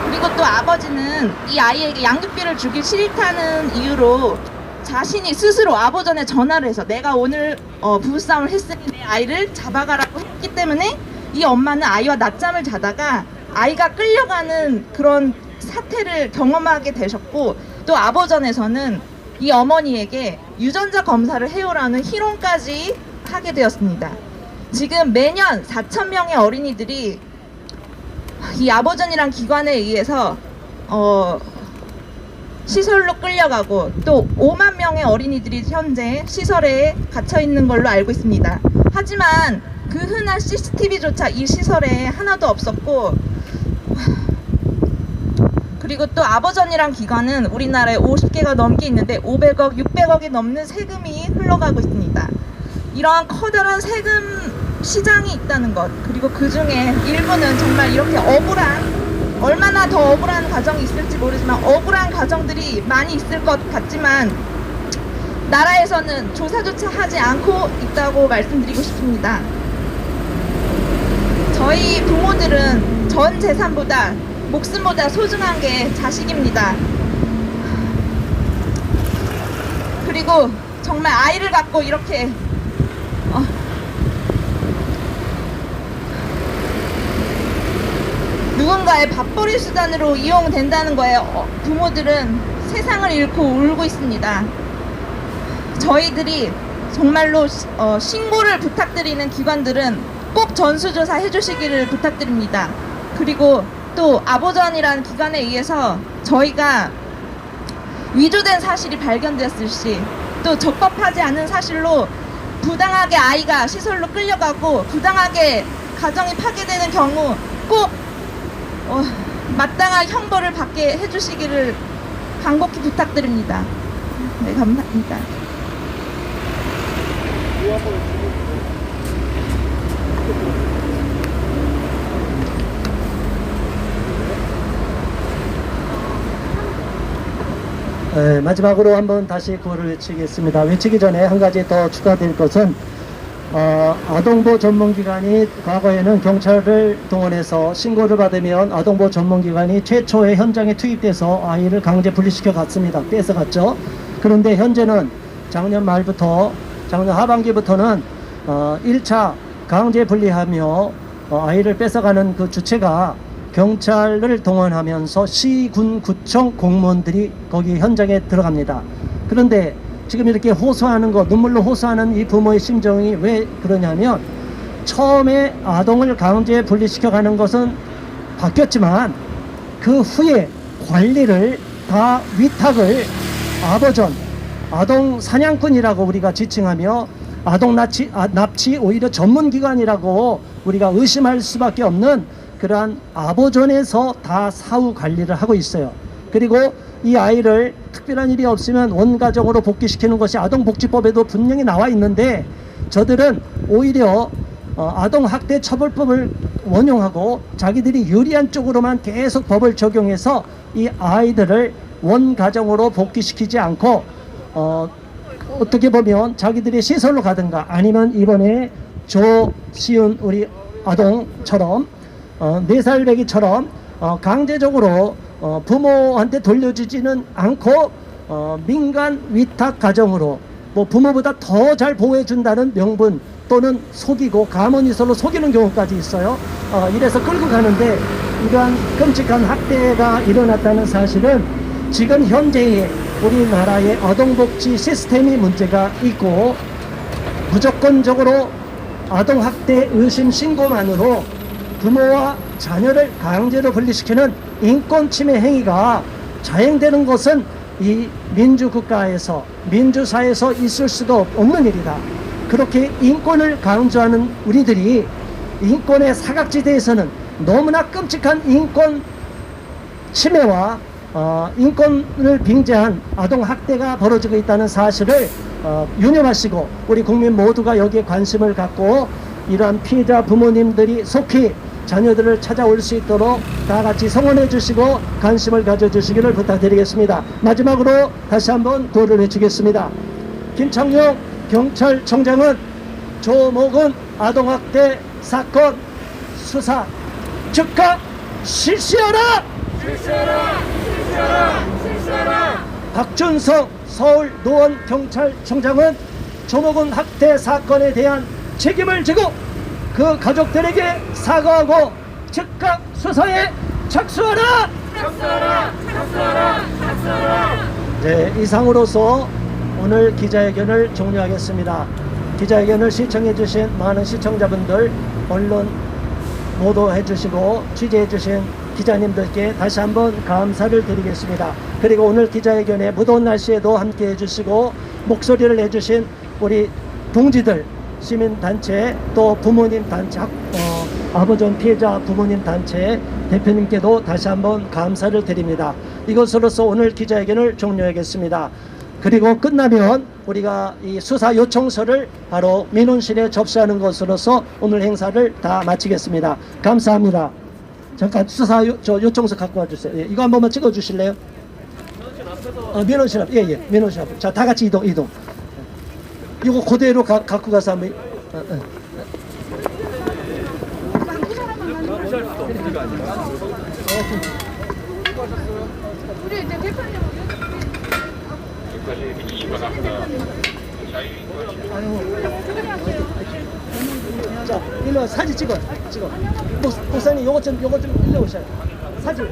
그리고 또 아버지는 이 아이에게 양육비를 주기 싫다는 이유로 자신이 스스로 아버전에 전화를 해서 내가 오늘 부부싸움을 했으니 내 아이를 잡아가라고 했기 때문에 이 엄마는 아이와 낮잠을 자다가 아이가 끌려가는 그런 사태를 경험하게 되셨고, 또 아버전에서는 이 어머니에게 유전자 검사를 해오라는 희롱까지 하게 되었습니다. 지금 매년 4,000명의 어린이들이 이 아버전이란 기관에 의해서 시설로 끌려가고 또 5만 명의 어린이들이 현재 시설에 갇혀 있는 걸로 알고 있습니다. 하지만 그 흔한 CCTV조차 이 시설에 하나도 없었고, 그리고 또 아버전이란 기관은 우리나라에 50개가 넘게 있는데 500억, 600억이 넘는 세금이 흘러가고 있습니다. 이러한 커다란 세금 시장이 있다는 것, 그리고 그 중에 일부는 정말 이렇게 억울한, 얼마나 더 억울한 가정이 있을지 모르지만 억울한 가정들이 많이 있을 것 같지만 나라에서는 조사조차 하지 않고 있다고 말씀드리고 싶습니다. 저희 부모들은 전 재산보다 목숨보다 소중한 게 자식입니다. 그리고 정말 아이를 갖고 이렇게 누군가의 밥벌이 수단으로 이용된다는 거에 부모들은 세상을 잃고 울고 있습니다. 저희들이 정말로 신고를 부탁드리는 기관들은 꼭 전수조사 해주시기를 부탁드립니다. 그리고 또 아보전이라는 기관에 의해서 저희가 위조된 사실이 발견되었을 시, 또 적법하지 않은 사실로 부당하게 아이가 시설로 끌려가고 부당하게 가정이 파괴되는 경우 꼭 마땅한 형벌을 받게 해주시기를 간곡히 부탁드립니다. 네, 감사합니다. 네, 마지막으로 한번 다시 구호를 외치겠습니다. 외치기 전에 한 가지 더 추가될 것은 아동보 전문기관이 과거에는 경찰을 동원해서 신고를 받으면 아동보 전문기관이 최초의 현장에 투입돼서 아이를 강제 분리시켜 갔습니다. 뺏어갔죠. 그런데 현재는 작년 말부터 작년 하반기부터는 1차 강제 분리하며 아이를 뺏어가는 그 주체가 경찰을 동원하면서 시, 군, 구청 공무원들이 거기 현장에 들어갑니다. 그런데 지금 이렇게 호소하는 거, 눈물로 호소하는 이 부모의 심정이 왜 그러냐면, 처음에 아동을 강제 분리시켜가는 것은 바뀌었지만 그 후에 관리를 다 위탁을 아버전, 아동 사냥꾼이라고 우리가 지칭하며 아동 납치 오히려 전문기관이라고 우리가 의심할 수밖에 없는 그러한 아보전에서 다 사후 관리를 하고 있어요. 그리고 이 아이를 특별한 일이 없으면 원가정으로 복귀시키는 것이 아동복지법에도 분명히 나와 있는데, 저들은 오히려 아동학대 처벌법을 원용하고 자기들이 유리한 쪽으로만 계속 법을 적용해서 이 아이들을 원가정으로 복귀시키지 않고 어떻게 보면 자기들이 시설로 가든가 아니면 이번에 조시은 우리 아동처럼 4살 배기처럼 강제적으로 부모한테 돌려주지는 않고 민간 위탁 가정으로 뭐 부모보다 더 잘 보호해준다는 명분 또는 속이고 가문이설로 속이는 경우까지 있어요. 이래서 끌고 가는데, 이러한 끔찍한 학대가 일어났다는 사실은 지금 현재의 우리나라의 아동복지 시스템이 문제가 있고, 무조건적으로 아동학대 의심 신고만으로 부모와 자녀를 강제로 분리시키는 인권침해 행위가 자행되는 것은 이 민주국가에서, 민주사회에서 있을 수도 없는 일이다. 그렇게 인권을 강조하는 우리들이 인권의 사각지대에서는 너무나 끔찍한 인권 침해와 인권을 빙자한 아동학대가 벌어지고 있다는 사실을 유념하시고 우리 국민 모두가 여기에 관심을 갖고 이러한 피해자 부모님들이 속히 자녀들을 찾아올 수 있도록 다 같이 성원해 주시고 관심을 가져주시기를 부탁드리겠습니다. 마지막으로 다시 한번 구호를 외치겠습니다. 김창룡 경찰청장은 조목은 아동학대 사건 수사 즉각 실시하라! 박준성 서울 노원경찰청장은 조목은 학대 사건에 대한 책임을 지고 그 가족들에게 사과하고 즉각 수사에 착수하라! 네, 이상으로서 오늘 기자회견을 종료하겠습니다. 기자회견을 시청해 주신 많은 시청자분들, 언론 보도해 주시고 취재해 주신 기자님들께 다시 한번 감사를 드리겠습니다. 그리고 오늘 기자회견에 무더운 날씨에도 함께 해주시고 목소리를 내주신 우리 동지들, 시민단체, 또 부모님 단체, 아버존 피해자 부모님 단체 대표님께도 다시 한번 감사를 드립니다. 이것으로서 오늘 기자회견을 종료하겠습니다. 그리고 끝나면 우리가 이 수사 요청서를 바로 민원실에 접수하는 것으로서 오늘 행사를 다 마치겠습니다. 감사합니다. 잠깐 수사 요청서 갖고 와주세요. 예, 이거 한 번만 찍어 주실래요? 민원실 앞. 예, 민원실 앞. 자, 다 같이 이동. 이거 그대로 갖고 가서 한번. 우리 이제 대표님. 자, 일로 사진 찍어. 목사님, 요거 좀 일로 오셔요. 사진.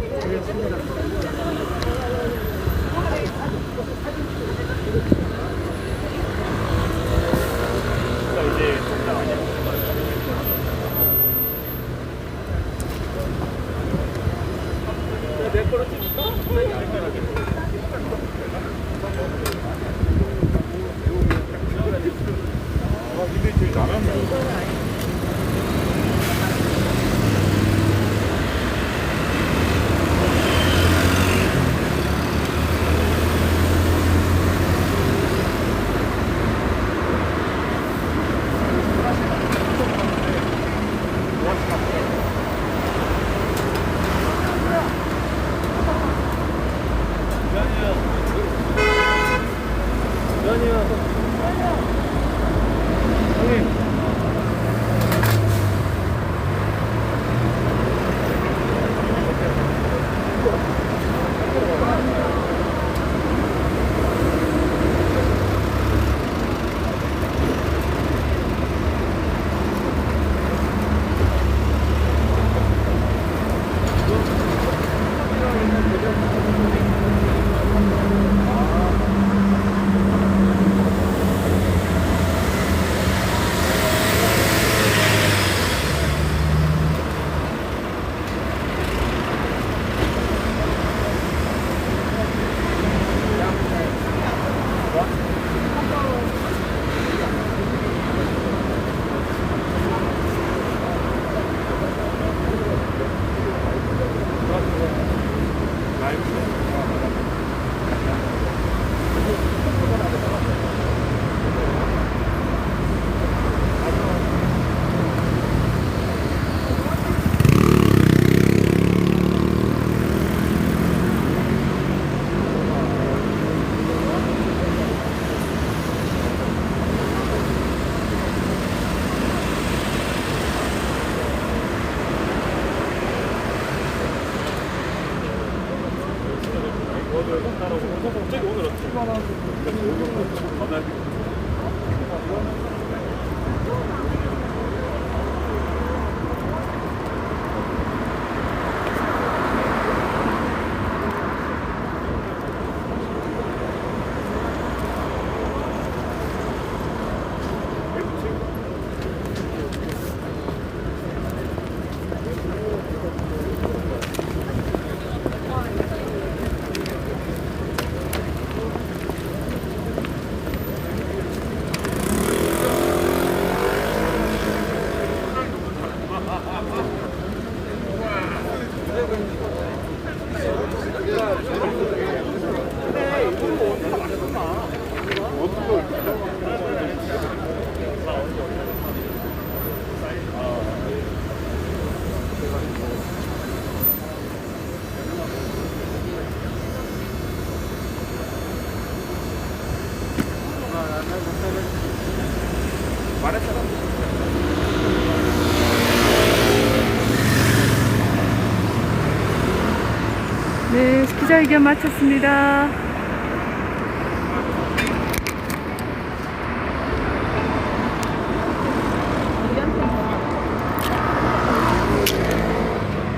네, 기자회견 마쳤습니다.